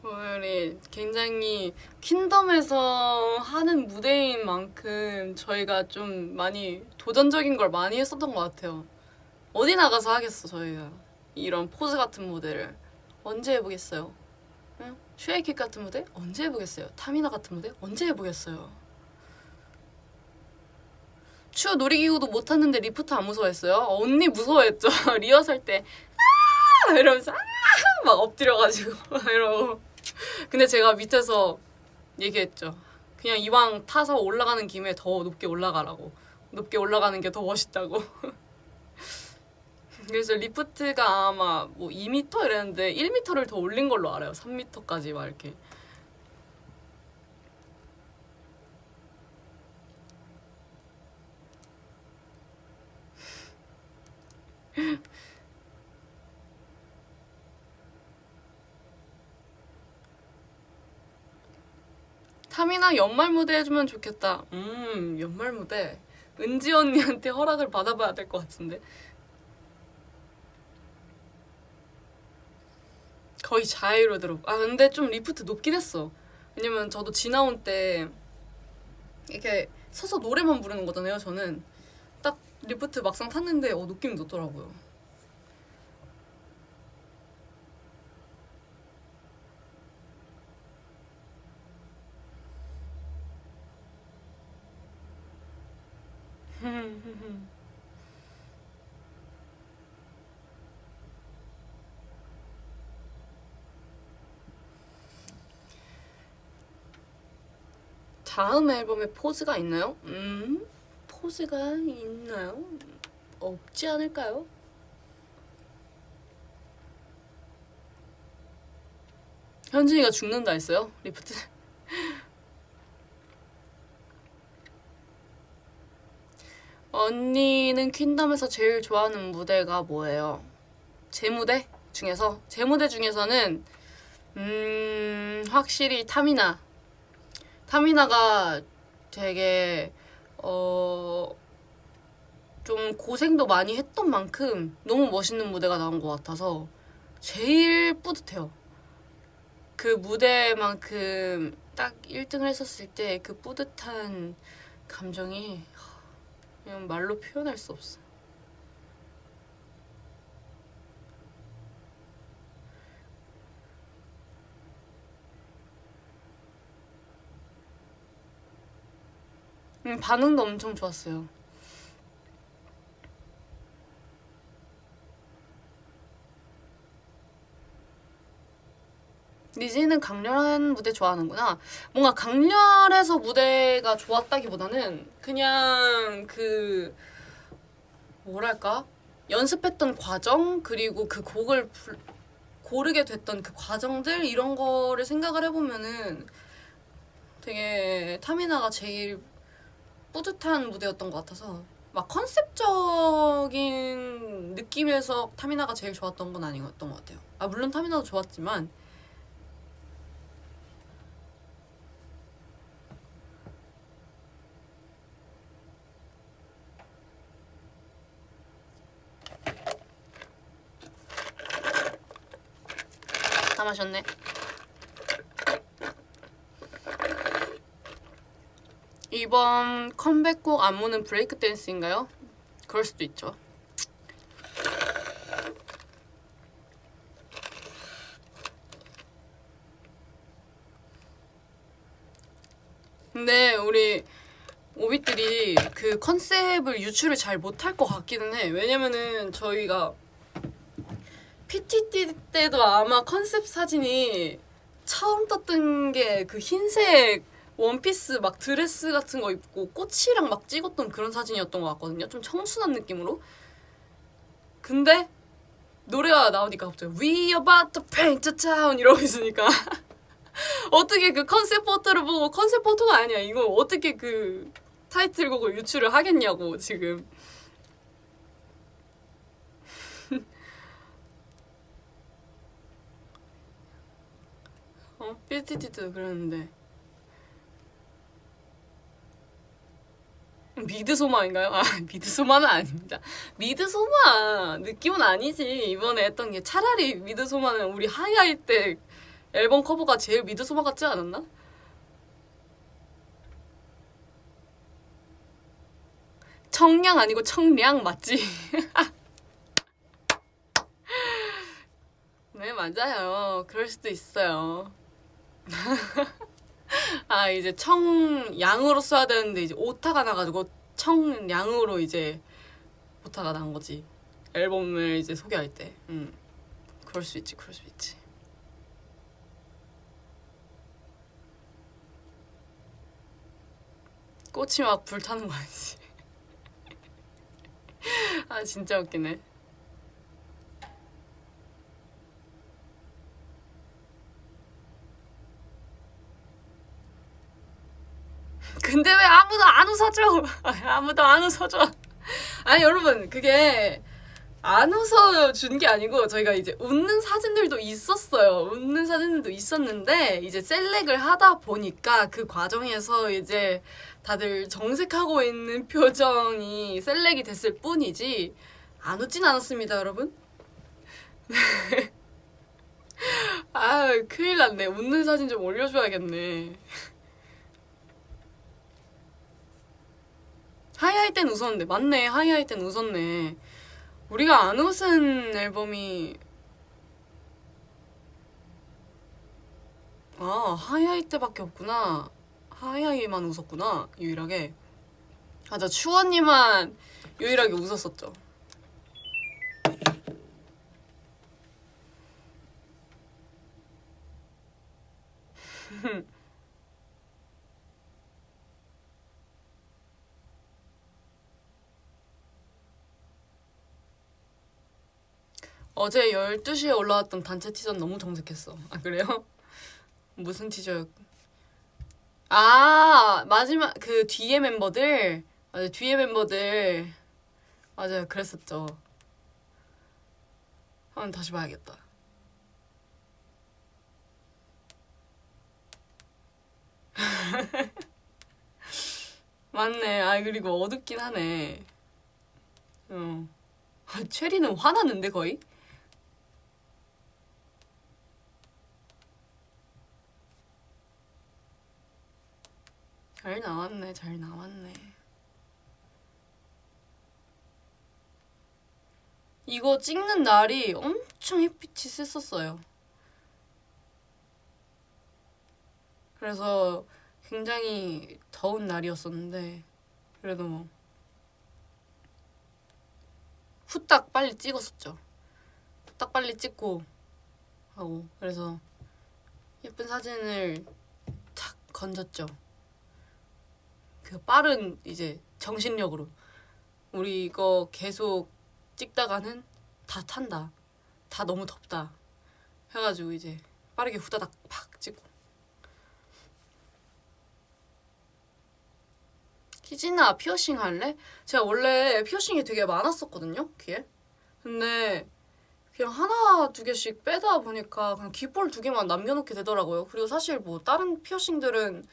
오늘이 굉장히 퀸덤에서 하는 무대인 만큼 저희가 좀 많이 도전적인 걸 많이 했었던 것 같아요. 어디 나가서 하겠어 저희가 이런 포즈 같은 무대를 언제 해보겠어요? 응? 슈에이킥 같은 무대 언제 해보겠어요? 타미나 같은 무대 언제 해보겠어요? 추 놀이기구도 못 탔는데 리프트 안 무서워했어요? 언니 무서워했죠. 리허설 때 이러면서 막 엎드려가지고 이러고. 근데 제가 밑에서 얘기했죠. 그냥 이왕 타서 올라가는 김에 더 높게 올라가라고. 높게 올라가는 게 더 멋있다고. 그래서 리프트가 아마 뭐 2m 이랬는데 1m를 더 올린 걸로 알아요. 3m까지 막 이렇게. 타미나 연말 무대 해주면 좋겠다. 연말 무대. 은지 언니한테 허락을 받아봐야 될 것 같은데. 거의 자이로드롭. 아 근데 좀 리프트 높긴 했어. 왜냐면 저도 지나온 때 이렇게 서서 노래만 부르는 거잖아요. 저는 딱 리프트 막상 탔는데 높긴 높더라고요. 다음 앨범에 포즈가 있나요? 포즈가 있나요? 없지 않을까요? 현진이가 죽는다 했어요? 리프트. 언니는 퀸덤에서 제일 좋아하는 무대가 뭐예요? 제 무대 중에서? 제 무대 중에서는 확실히 타미나가 되게 좀 고생도 많이 했던 만큼 너무 멋있는 무대가 나온 것 같아서 제일 뿌듯해요. 그 무대만큼 딱 1등을 했었을 때 그 뿌듯한 감정이 그냥 말로 표현할 수 없어. 반응도 엄청 좋았어요. 리지는 강렬한 무대 좋아하는구나. 뭔가 강렬해서 무대가 좋았다기보다는 그냥 뭐랄까? 연습했던 과정, 그리고 그 곡을 고르게 됐던 그 과정들, 이런 거를 생각을 해보면은 되게 타미나가 제일 뿌듯한 무대였던 것 같아서, 막 컨셉적인 느낌에서 타미나가 제일 좋았던 건 아니었던 것 같아요. 아, 물론 타미나도 좋았지만, 다 마셨네. 이번 컴백곡 안무는 브레이크 댄스인가요? 그럴 수도 있죠. 근데 우리 오빛들이 그 컨셉을 유출을 잘 못할 것 같기는 해. 왜냐면은 저희가 PTT 때도 아마 컨셉 사진이 처음 떴던 게 그 흰색 원피스 막 드레스 같은 거 입고 꽃이랑 막 찍었던 그런 사진이었던 것 같거든요. 좀 청순한 느낌으로. 근데 노래가 나오니까 갑자기 We about to paint the town 이러고 있으니까 어떻게 그 컨셉 포토를 보고, 컨셉 포토가 아니야 이거, 어떻게 그 타이틀곡을 유출을 하겠냐고 지금. PTT도 그러는데 미드소마인가요? 아, 미드소마는 아닙니다. 미드소마 느낌은 아니지. 이번에 했던 게 차라리 미드소마는 우리 하이하이 때 앨범 커버가 제일 미드소마 같지 않았나? 청량 아니고 청량 맞지? 네, 맞아요. 그럴 수도 있어요. 아, 이제 청양으로 써야 되는데 이제 오타가 나가지고 청량으로 이제 오타가 난 거지. 앨범을 이제 소개할 때. 그럴 수 있지, 그럴 수 있지. 꽃이 막 불타는 거 아니지? 아, 진짜 웃기네. 근데 왜 아무도 안 웃어줘? 아무도 안 웃어줘. 아니, 여러분, 그게 안 웃어준 게 아니고 저희가 이제 웃는 사진들도 있었어요. 웃는 사진들도 있었는데 이제 셀렉을 하다 보니까 그 과정에서 이제 다들 정색하고 있는 표정이 셀렉이 됐을 뿐이지 안 웃진 않았습니다, 여러분. 아, 큰일 났네. 웃는 사진 좀 올려줘야겠네. 하이하이 땐 웃었는데. 맞네, 하이하이 땐 웃었네. 우리가 안 웃은 앨범이 하이하이 때밖에 없구나. 하이하이만 웃었구나, 유일하게. 맞아, 추원이만 유일하게 웃었었죠. 어제 12시에 올라왔던 단체 티저는 너무 정색했어. 아, 그래요? 무슨 티저였? 아, 마지막 그 뒤에 멤버들. 맞아요, 뒤에 멤버들. 맞아요, 그랬었죠. 한번 다시 봐야겠다. 맞네. 아, 그리고 어둡긴 하네. 체리는 화났는데 거의? 잘 나왔네, 잘 나왔네. 이거 찍는 날이 엄청 햇빛이 셌었어요. 그래서 굉장히 더운 날이었었는데 그래도 뭐 후딱 빨리 찍었었죠. 후딱 빨리 찍고 하고, 그래서 예쁜 사진을 탁 건졌죠. 그 빠른 이제 정신력으로. 우리 이거 계속 찍다가는 다 탄다. 다 너무 덥다. 해가지고 이제 빠르게 후다닥 팍 찍고. 희진아 피어싱 할래? 제가 원래 피어싱이 되게 많았었거든요, 귀에. 근데 그냥 하나 두 개씩 빼다 보니까 그냥 귓볼 두 개만 남겨놓게 되더라고요. 그리고 사실 뭐 다른 피어싱들은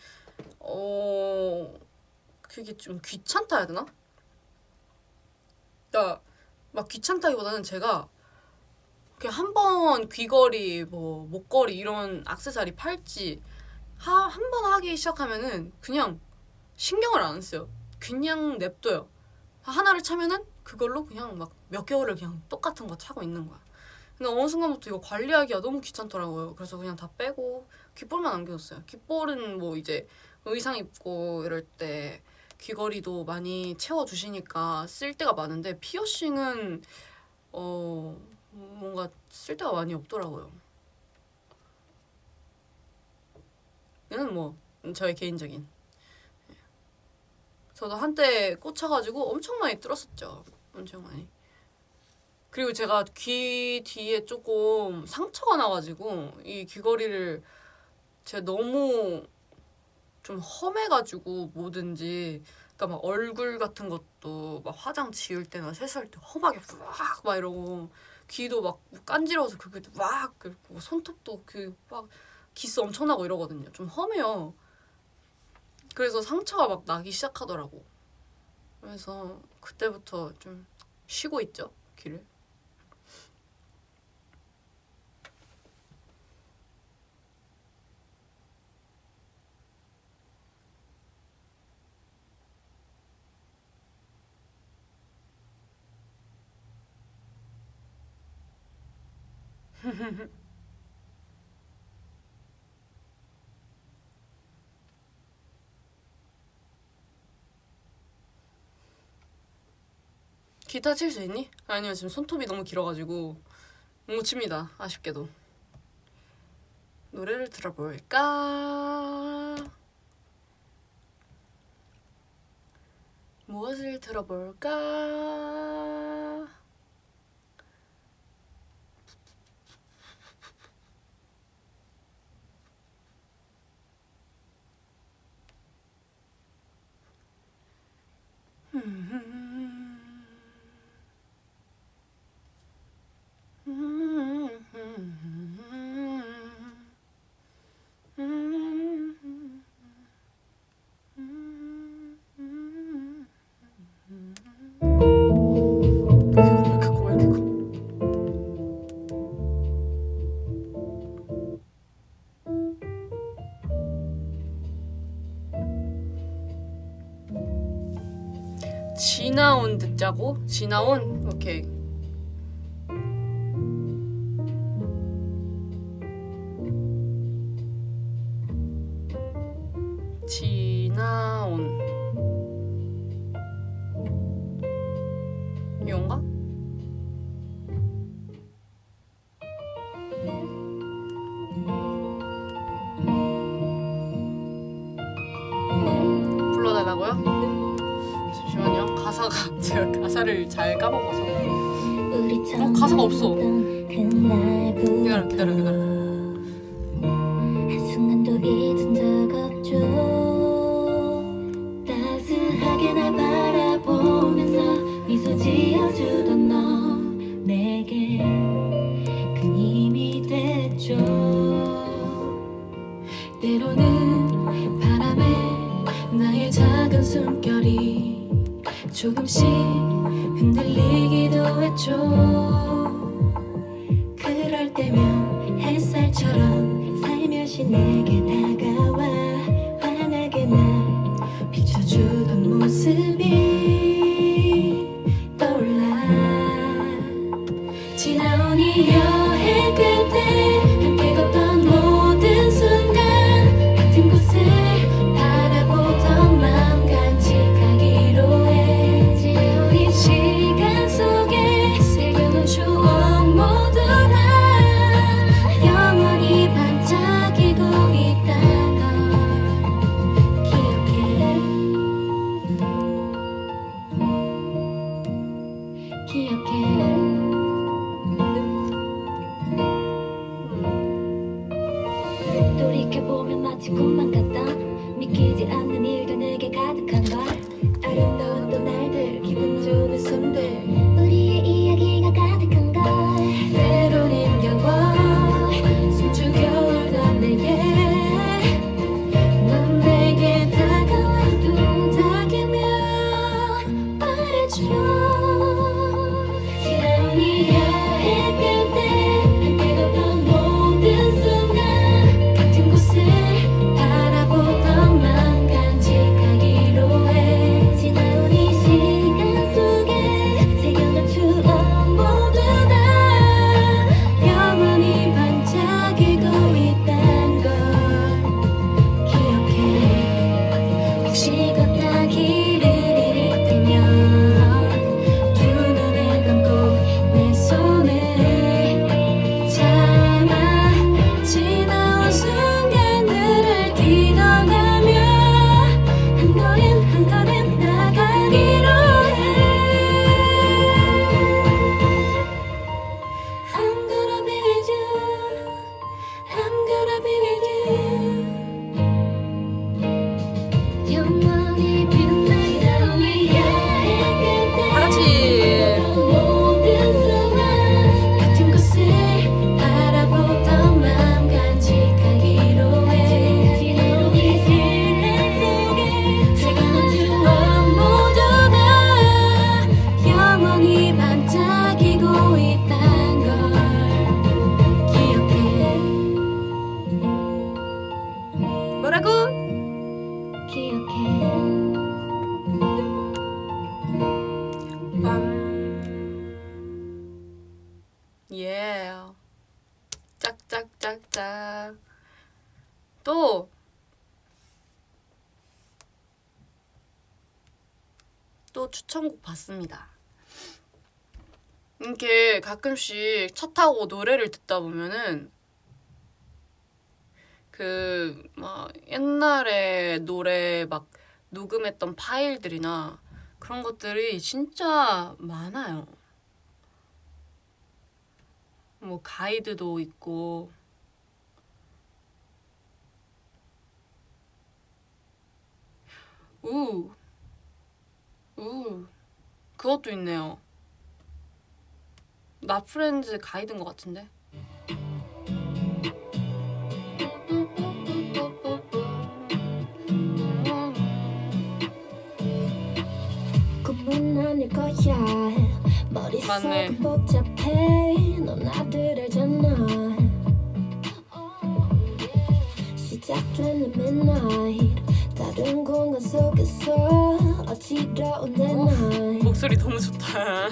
그게 좀 귀찮다 해야 되나? 그러니까 막 귀찮다기보다는 제가 그냥 한 번 귀걸이, 뭐 목걸이 이런 액세서리 팔찌 한 번 하기 시작하면은 그냥 신경을 안 써요. 그냥 냅둬요. 하나를 차면은 그걸로 그냥 막 몇 개월을 그냥 똑같은 거 차고 있는 거야. 근데 어느 순간부터 이거 관리하기가 너무 귀찮더라고요. 그래서 그냥 다 빼고 귓볼만 남겨뒀어요. 귓볼은 뭐 이제 의상 입고 이럴 때 귀걸이도 많이 채워주시니까 쓸 데가 많은데 피어싱은 뭔가 쓸 데가 많이 없더라고요. 이는 뭐 저의 개인적인. 저도 한때 꽂혀가지고 엄청 많이 뚫었었죠. 엄청 많이. 그리고 제가 귀 뒤에 조금 상처가 나가지고 이 귀걸이를 제가 너무 좀 험해가지고 뭐든지, 그러니까 막 얼굴 같은 것도 막 화장 지울 때나 세수할 때 험하게 막 이러고, 귀도 막 간지러워서 그게 막 그리고 손톱도 그 막 기스 엄청 나고 이러거든요. 좀 험해요. 그래서 상처가 막 나기 시작하더라고. 그래서 그때부터 좀 쉬고 있죠, 귀를. 기타 칠 수 있니? 아니요, 지금 손톱이 너무 길어가지고 못 칩니다. 아쉽게도. 노래를 들어볼까? 무엇을 들어볼까? 지나온 듣자고? 지나온? 오케이. 지나온. 이건가? 불러달라고요? 잠시만요. 가사가 제가 가사를 잘 까먹어서. 가사가 없어. 기다려. 한순간도 잊은 적 없죠. 따스하게 날 바라보면서 미소 지어주던 너, 내게 큰 힘이 됐죠. 때로는 바람에 나의 작은 숨결이 조금씩 흔들리기도 했죠. 그럴 때면 햇살처럼 살며시 내게 다가와 환하게 날 비춰주던 모습이 떠올라. 지나온 이 여행 끝에 함께 걷던 모든 순간, 같은 곳을 바라보던 마음 간직하기로 해. 지나온 이 시간 속에 새겨놓은 추억 영원히 빛날 사랑이야. 다 같이 모든 순간 같은 곳을 바라보던 맘 간직하기로 해. 이 시간 속에 새로운 추억 모두 다 영원히 반짝이고 있단 걸 기억해. 뭐라고? 기억해. 예. 짝짝짝짝. 또 추천곡 봤습니다. 이렇게 가끔씩 차 타고 노래를 듣다 보면은 그 막 옛날에 노래 막 녹음했던 파일들이나 그런 것들이 진짜 많아요. 뭐 가이드도 있고 우 그것도 있네요. 나 프렌즈 가이드인 것 같은데. 꿈은 아닐 거야. 맞네. 머릿속은 복잡해. 넌 나를 알잖아. 시작되는 midnight. 다른 공간 속에서 어지러운 내 나이. 목소리 너무 좋다.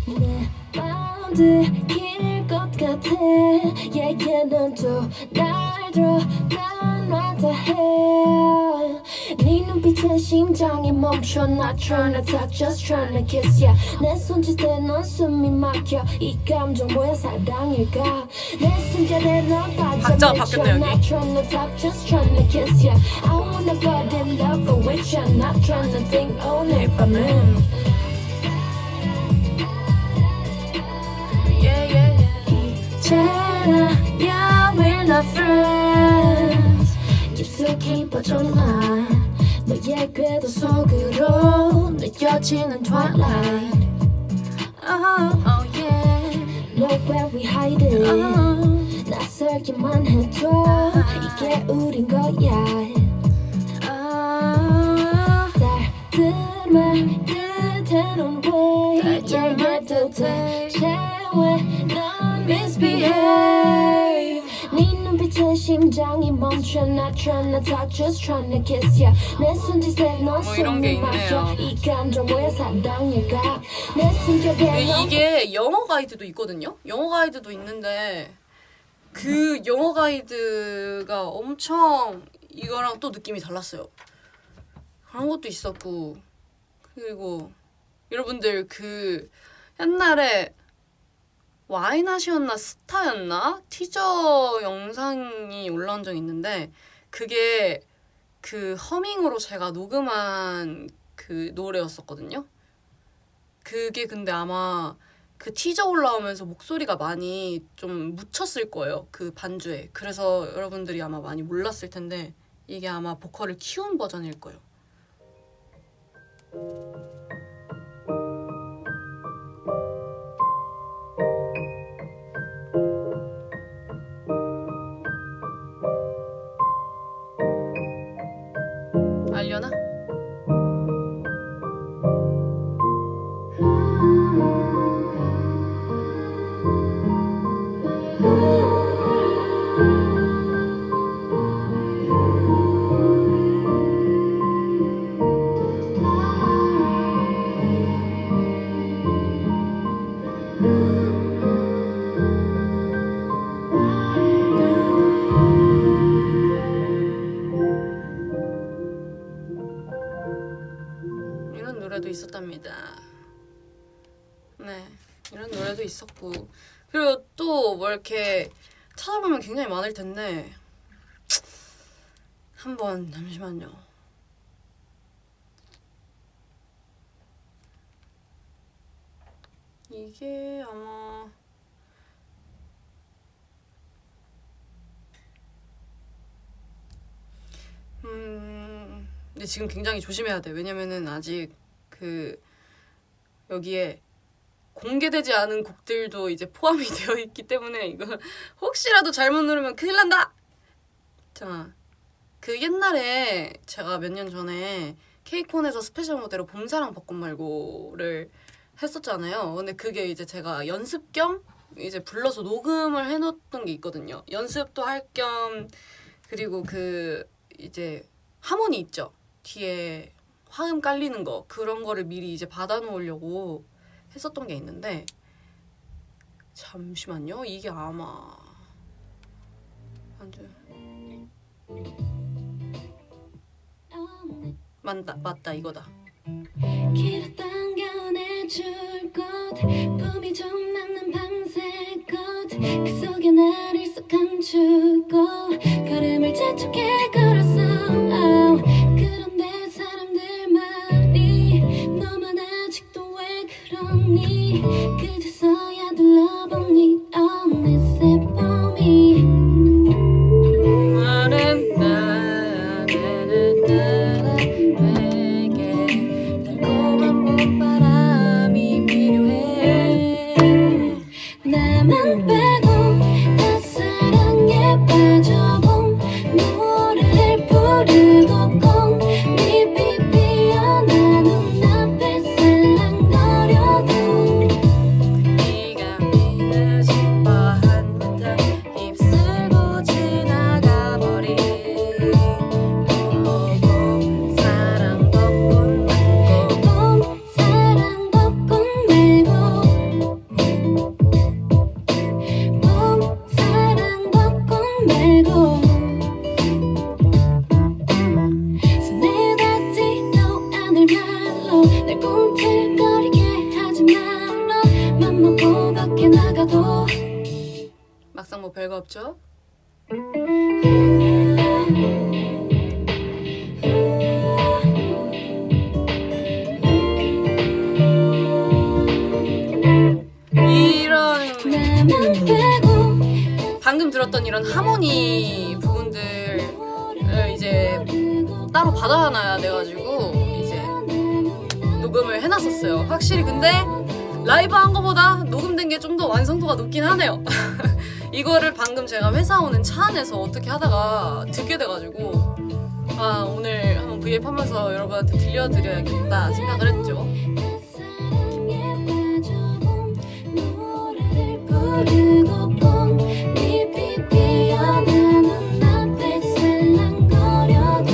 내 마음 들킬 것 같아. 얘기는 또 날도 딴말다 해. 네 눈빛에 심장이 멈춰. Not tryna touch, just tryna kiss ya. 내 손짓에 넌 숨이 막혀. 이 감정 뭐야 사랑일까. 내 숨결에 넌 박자가 바뀌었네, 여기. Not tryna touch, just tryna kiss ya. I wanna fall in love with ya. Not tryna think 오늘 밤은 이제라야 we're not friends. 입술 깊어져나 너의 궤도 속으로 느껴지는 twilight. Oh yeah. Know where we hide it. 낯설기만 해도 이게 우린 거야. 달들만 듯한 way. 얘기해도 돼. 넌 misbehave. 네 눈빛에 심장이 멈춰. Not tryna talk, just tryna kiss ya. 내 손짓에 넌 이런 게 숨이 막혀. 있네요. 이 감정 왜 사랑일까. 내 숨결에 넌 이게 영어 가이드도 있거든요. 영어 가이드도 있는데 그 영어 가이드가 엄청 이거랑 또 느낌이 달랐어요. 그런 것도 있었고, 그리고 여러분들 그 옛날에 와이낫이었나 스타였나 티저 영상이 올라온 적이 있는데 그게 그 허밍으로 제가 녹음한 그 노래였었거든요. 그게 근데 아마 그 티저 올라오면서 목소리가 많이 좀 묻혔을 거예요. 그 반주에. 그래서 여러분들이 아마 많이 몰랐을 텐데 이게 아마 보컬을 키운 버전일 거예요. 알려나? 이런 노래도 있었답니다. 네, 이런 노래도 있었고, 그리고 또 뭐 이렇게 찾아보면 굉장히 많을 텐데 한번 잠시만요. 이게 아마 근데 지금 굉장히 조심해야 돼. 왜냐면은 아직 그 여기에 공개되지 않은 곡들도 이제 포함이 되어 있기 때문에 이거 혹시라도 잘못 누르면 큰일 난다. 자, 그 옛날에 제가 몇 년 전에 케이콘에서 스페셜 무대로 봄사랑 벚꽃 말고를 했었잖아요. 근데 그게 이제 제가 연습 겸 이제 불러서 녹음을 해놓았던 게 있거든요. 연습도 할 겸 그리고 그 이제 하모니 있죠. 뒤에 화음 깔리는 거 그런 거를 미리 이제 받아놓으려고 했었던 게 있는데 잠시만요. 이게 아마 맞다 이거다. 길어 당겨내줄 것 봄이 좀 남는 밤새꽃 그 속에 나를 쏙 감추고 걸음을 재촉해 걸었어 그런데 사람들 말이 너만 아직도 왜 그러니 그제서야 둘러보니 어느새 봄이 나만 빼고 다 사랑에 빠져본 노래를 부르고 꽃잎이 피어나 눈앞에 살랑거려도 네가 믿고 싶어 한부터 입술고 지나가버린 봄 사랑 벚꽃 말고 봄 사랑 벚꽃 말고 봄 사랑 벚꽃 말고 손에 닿지도 않을 말로 날 꿈틀거리게 하지 말어 맘 먹고 밖에 나가도 막상 뭐 별거 없죠? 이런 나만 빼고 방금 들었던 이런 하모니 부분들을 이제 따로 받아놔야 돼가지고 이제 녹음을 해놨었어요. 확실히 근데 라이브 한 거보다 녹음된 게 좀 더 완성도가 높긴 하네요. 이거를 방금 제가 회사 오는 차 안에서 어떻게 하다가 듣게 돼가지고 아 오늘 한번 브이앱 하면서 여러분한테 들려드려야겠다 생각을 했죠. 부르고 꽃잎이 피어나 눈앞에 살랑거려도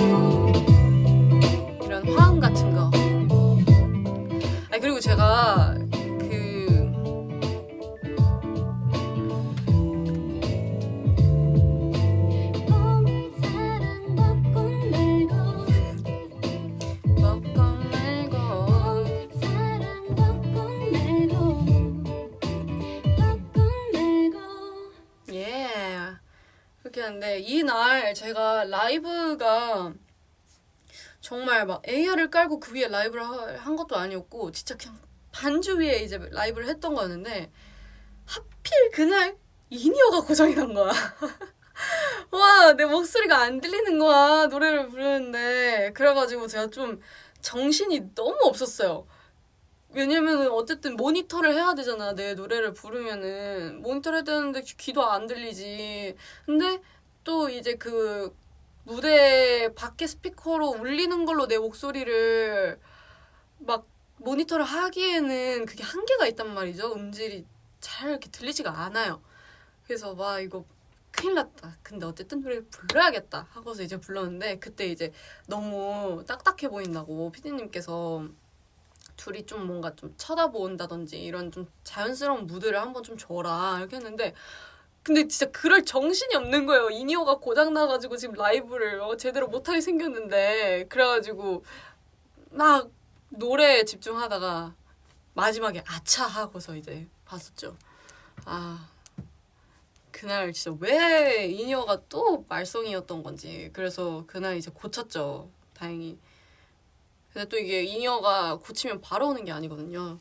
이런 화음 같은 거. 아 그리고 제가 봄 사랑 벚꽃 말고 벚꽃 말고 사랑 벚꽃 말고 벚꽃 말고 예 그렇게 하는데 이날 제가 라이브가 정말 막 AR을 깔고 그 위에 라이브를 한 것도 아니었고 진짜 그냥 반주 위에 이제 라이브를 했던 거였는데 하필 그날 인이어가 고장이 난 거야. 와, 내 목소리가 안 들리는 거야, 노래를 부르는데. 그래가지고 제가 좀 정신이 너무 없었어요. 왜냐면은 어쨌든 모니터를 해야 되잖아. 내 노래를 부르면은 모니터를 해야 되는데 귀도 안 들리지. 근데 또 이제 그 무대 밖에 스피커로 울리는 걸로 내 목소리를 막 모니터를 하기에는 그게 한계가 있단 말이죠. 음질이 잘 이렇게 들리지가 않아요. 그래서 와 이거 큰일 났다. 근데 어쨌든 노래를 불러야겠다 하고서 이제 불렀는데 그때 이제 너무 딱딱해 보인다고 피디님께서 둘이 좀 뭔가 좀 쳐다본다든지 이런 좀 자연스러운 무드를 한번 좀 줘라 이렇게 했는데 근데 진짜 그럴 정신이 없는 거예요. 인이어가 고장나가지고 지금 라이브를 제대로 못하게 생겼는데 그래가지고 막 노래에 집중하다가 마지막에 아차 하고서 이제 봤었죠. 아 그날 진짜 왜 인이어가 또 말썽이었던 건지 그래서 그날 이제 고쳤죠. 다행히. 근데 또 이게 인이어가 고치면 바로 오는 게 아니거든요.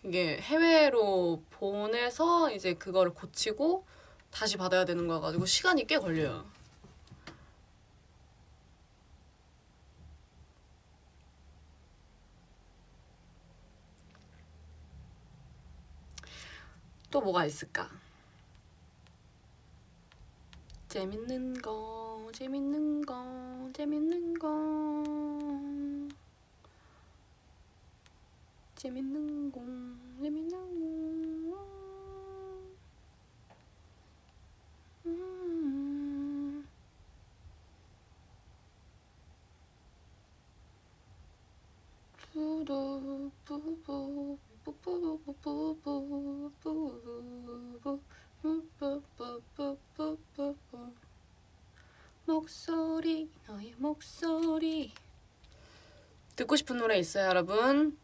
이게 해외로 보내서 이제 그거를 고치고 다시 받아야 되는 거여가지고 시간이 꽤 걸려요. 또 뭐가 있을까? 재밌는 거, 재밌는 거, 재밌는 거, 재밌는 거, 재밌는 거. 목소리, 너의 목소리. 듣고 싶은 노래 있어요, 여러분?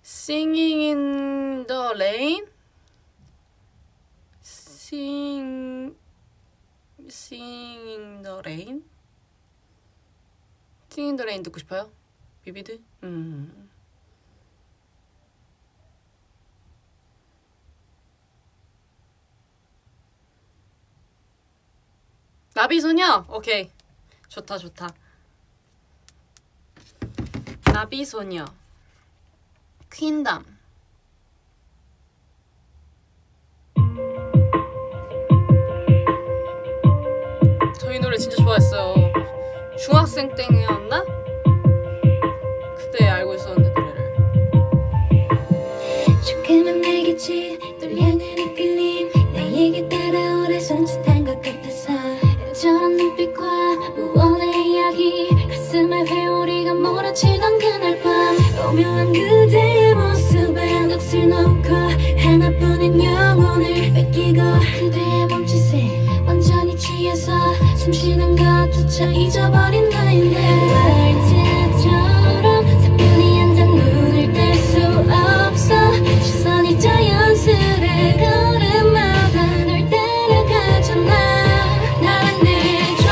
Singing in the rain? Singing in the rain? Singing in the rain 듣고 싶어요? 비비드? 나비소녀? 오케이. 좋다, 좋다. 나비소녀. 퀸덤. 저희 노래 진짜 좋아했어요. 중학생 때였나? 그때 알고 있었는데 노래를. 조금은 알겠지 널 향한 이끌림 나에게 따라오래 손짓한 것 같아서 저런 눈빛과 무언의 이야기 가슴에 회오리가 몰아치던 그날 밤 오묘한 그대의 모습에 넋을 놓고 하나뿐인 영혼을 뺏기고 그대의 몸짓에 완전히 취해서 숨쉬는 것조차 잊어버린 나인데 말투처럼 사뿐히 앉아 눈을 뗄 수 없어 시선이 자연스레 걸음마다 널 따라가잖아 나를 내줘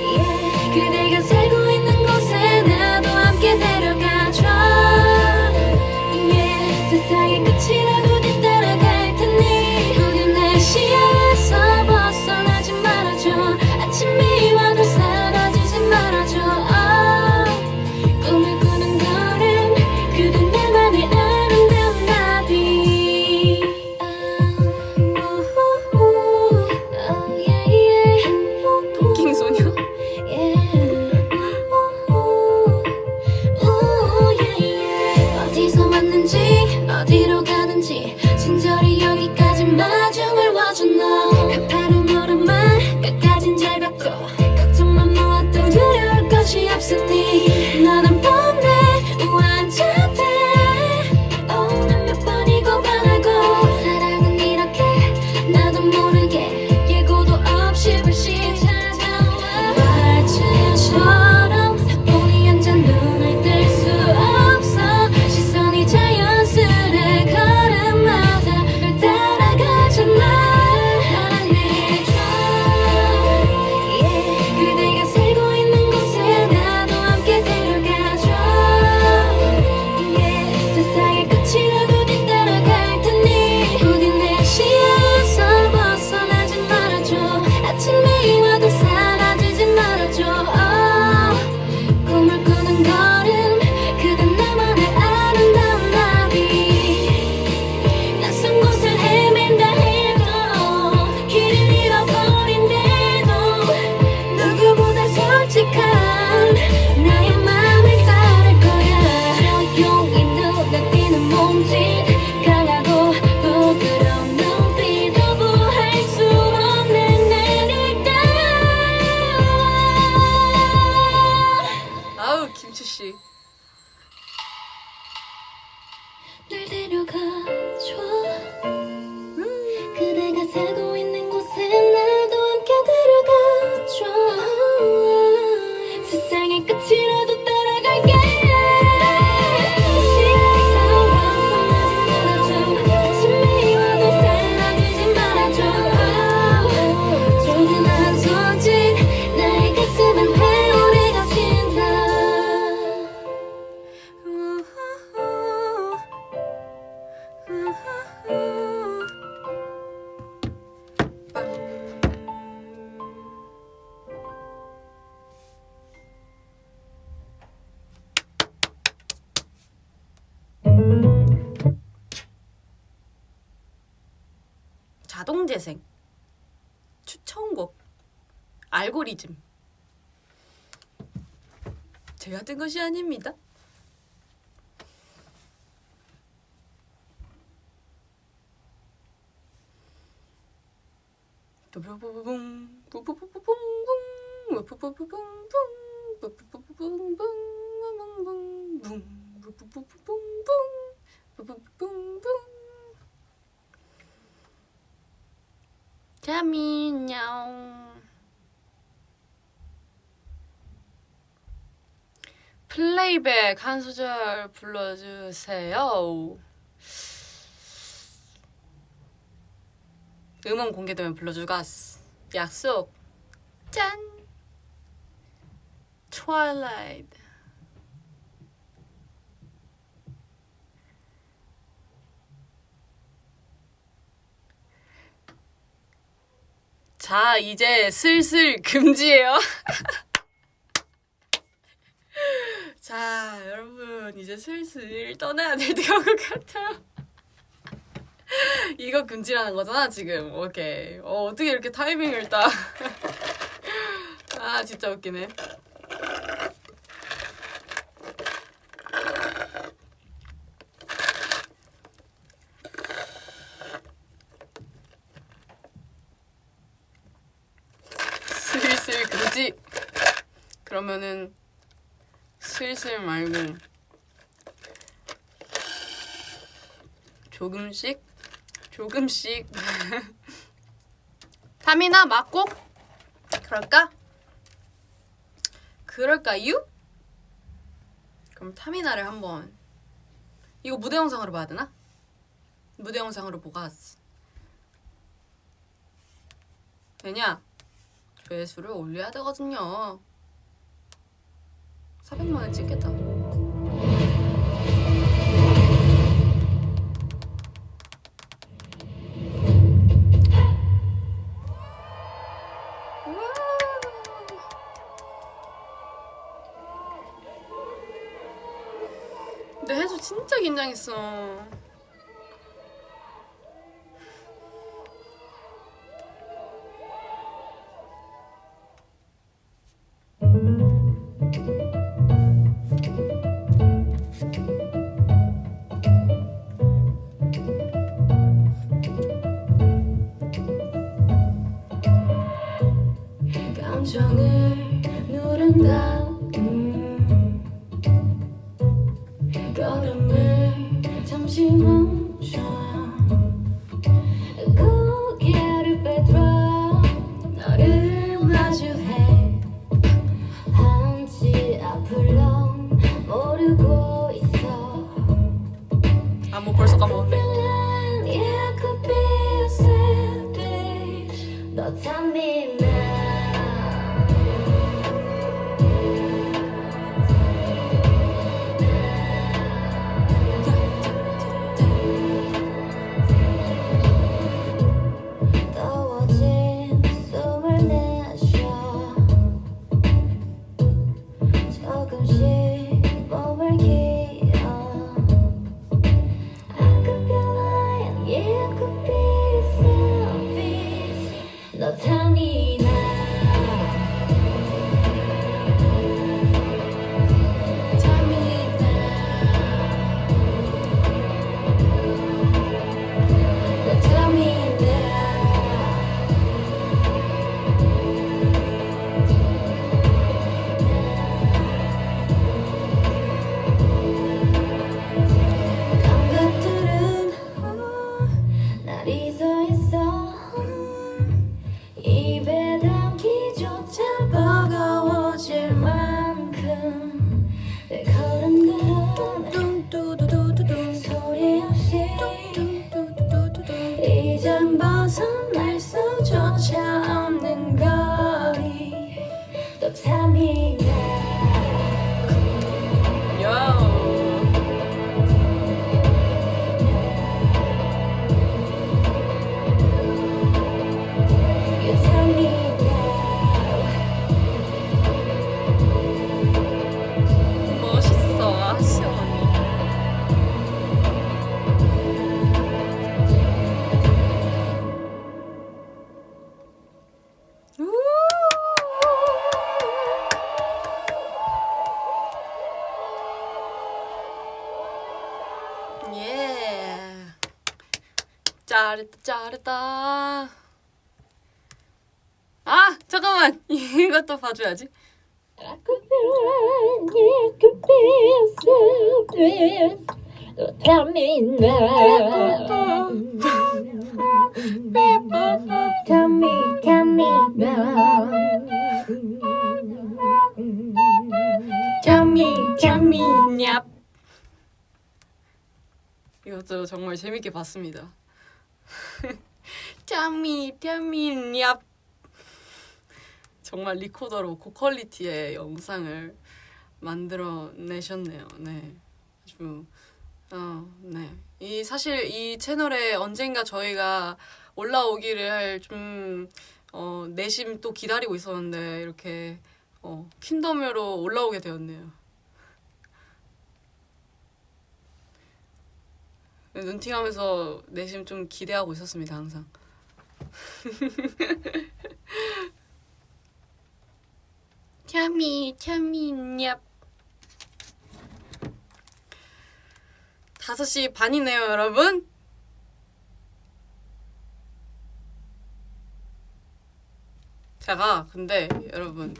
yeah. 그대가 살고 있는 곳에 나도 함께 데려가줘 yeah. 세상의 끝이라도 뒤따라갈 테니 부디 내 시야에서 벗어나지 말아줘 아침이 와도 사라지지 말아줘 꿈을 꾸는 걸음 그대 나만의 아름다운 나비 도킹소녀? 어디서 왔는지 어디로 가는지 친절히 여기까지 마중을 와준 너 가파른 오른말 끝까진 잘 받고 걱정만 모아도 두려울 것이 없으니 너는 봄내 우아한 자태 난 몇 번이고 반하고 사랑은 이렇게 나도 모르게 예고도 없이 불신 찾아와 말투처럼 사뿐히 앉아 눈을 뗄 수 없어 시선이 자연스레 걸음마다 널 따라가잖아 나를 내줘 yeah. 그대가 살고 있는 곳에 나도 함께 데려가줘 yeah. 세상의 끝이라도 뒤따라갈 테니 부디 내 시야에서 벗어나지 말아줘 아침이 와도 사라지지 말아줘 꿈을 꾸는 걸음 그댄 나만의 아름다운 나비 낯선 곳을 헤맨다 해도 길을 잃어버린대도 누구보다 솔직한 나의 맘을 따를 거야 조용히 눈에 띄는 몸짓 강하고 부드러운 눈빛 거부할 수 없는 나니까 아우, 김치씨. 널 데려가줘 그대가 살고 있는 곳에 나도 함께 데려가줘 세상의 끝이라도 따라갈게 시야에서 벗어나지 말아줘 아침이 와도 사라지지 말아줘 조그만 손짓 나의 가슴엔 회오리가 진다 자동재생, 추천곡, 알고리즘. 제가 뜬 것이 아닙니다. 뿌뿌뿌뿡 뿌뿌뿌뿡뿡 뿌뿌뿌뿡뿡 뿌뿌뿌뿡뿡 뿌뿌뿌뿡뿡 뿌뿌뿌뿡뿡 자미냐옹. 플레이백 한 소절 불러주세요. 음원 공개되면 불러주가스. 약속. 짠. Twilight. 자, 이제 슬슬 금지예요. 자, 여러분 이제 슬슬 떠나야 될 때가 온 것 같아요. 이거 금지라는 거잖아 지금. 오케이. 어떻게 이렇게 타이밍을 딱. 아 진짜 웃기네. 슬슬 금지. 그러면은 슬슬 말고 조금씩 타미나 맞고 그럴까요? 그럼 타미나를 한번 이거 무대 영상으로 봐야 되나? 무대 영상으로 보고 왔어. 왜냐? 조회수를 올려야 되거든요. 400만원 찍겠다. 근데 해주 진짜 긴장했어. 감정을 누른다. 걸음을 잠시 멈춰 고개를 빼들어 너를 마주해. 한치 앞을로 모르고 있어. 뭐 벌써 까먹었네. Yeah, could be a savage. 너 탐이 나. 잘했다 잘했다. 아 잠깐만 이것도 봐줘야지. I could feel it, you could feel something. So tell me now. Tell me now. Tell me. 냠. 이것도 정말 재밌게 봤습니다. 짬미 냠. 정말 리코더로 고퀄리티의 영상을 만들어내셨네요. 네, 아주 네. 사실 이 채널에 언젠가 저희가 올라오기를 좀 내심 또 기다리고 있었는데 이렇게 퀸덤으로 올라오게 되었네요. 눈팅하면서 내심 좀 기대하고 있었습니다, 항상. 냠미 냠. 5시 반이네요, 여러분. 제가 여러분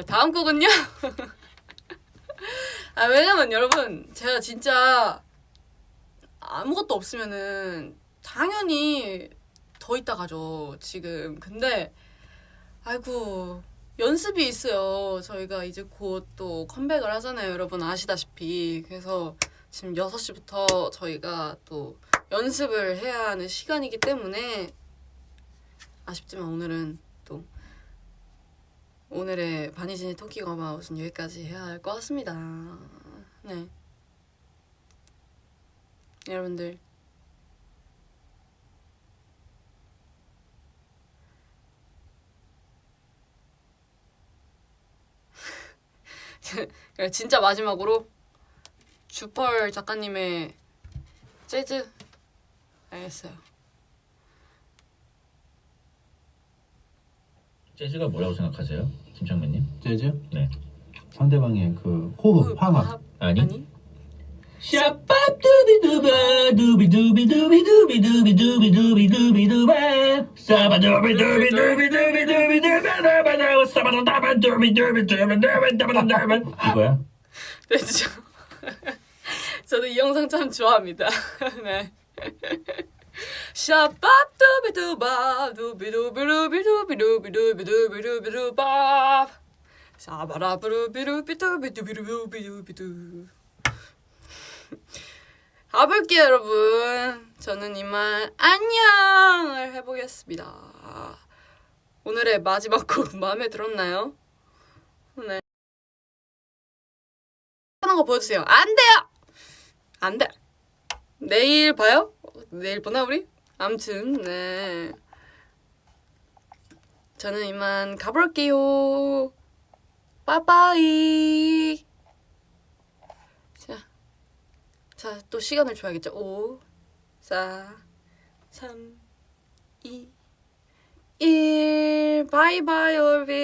다음 곡은요. 왜냐면 여러분 제가 진짜 아무것도 없으면은 당연히 더 있다 가죠 지금. 근데 아이고 연습이 있어요. 저희가 이제 곧 또 컴백을 하잖아요, 여러분 아시다시피. 그래서 지금 6시부터 저희가 또 연습을 해야 하는 시간이기 때문에 아쉽지만 오늘은 또 오늘의 바니진이 토킹 어바웃은 여기까지 해야 할 것 같습니다. 네, 여러분들 진짜 마지막으로 주펄 작가님의 재즈. 알겠어요. 재즈가 뭐라고 생각하세요? 김창민님? 재즈? 네. 상대방의 그 호흡, 화합. 아니? 샤빠두비두바 두비두비두비두비두비두비두비두비두바 사바두비두비두비두비두비두바 사바두비두비두비두비두비두비두바 이거야? 네, 저도 이 영상 참 좋아합니다. 네. 샤빠두비두바 두비두비두비두비두비두비두비두비두바 샤바라부루비루비두비두비두비두비두. 가볼게요, 여러분. 저는 이만 안녕을 해보겠습니다. 오늘의 마지막 곡 마음에 들었나요? 네. 하는 거 보여주세요. 안 돼요. 안 돼. 내일 봐요? 내일 보나 우리? 아무튼 네. 저는 이만 가볼게요. 빠빠이. 자, 또 시간을 줘야겠죠. 5, 4, 3, 2, 1. 바이바이, 올비.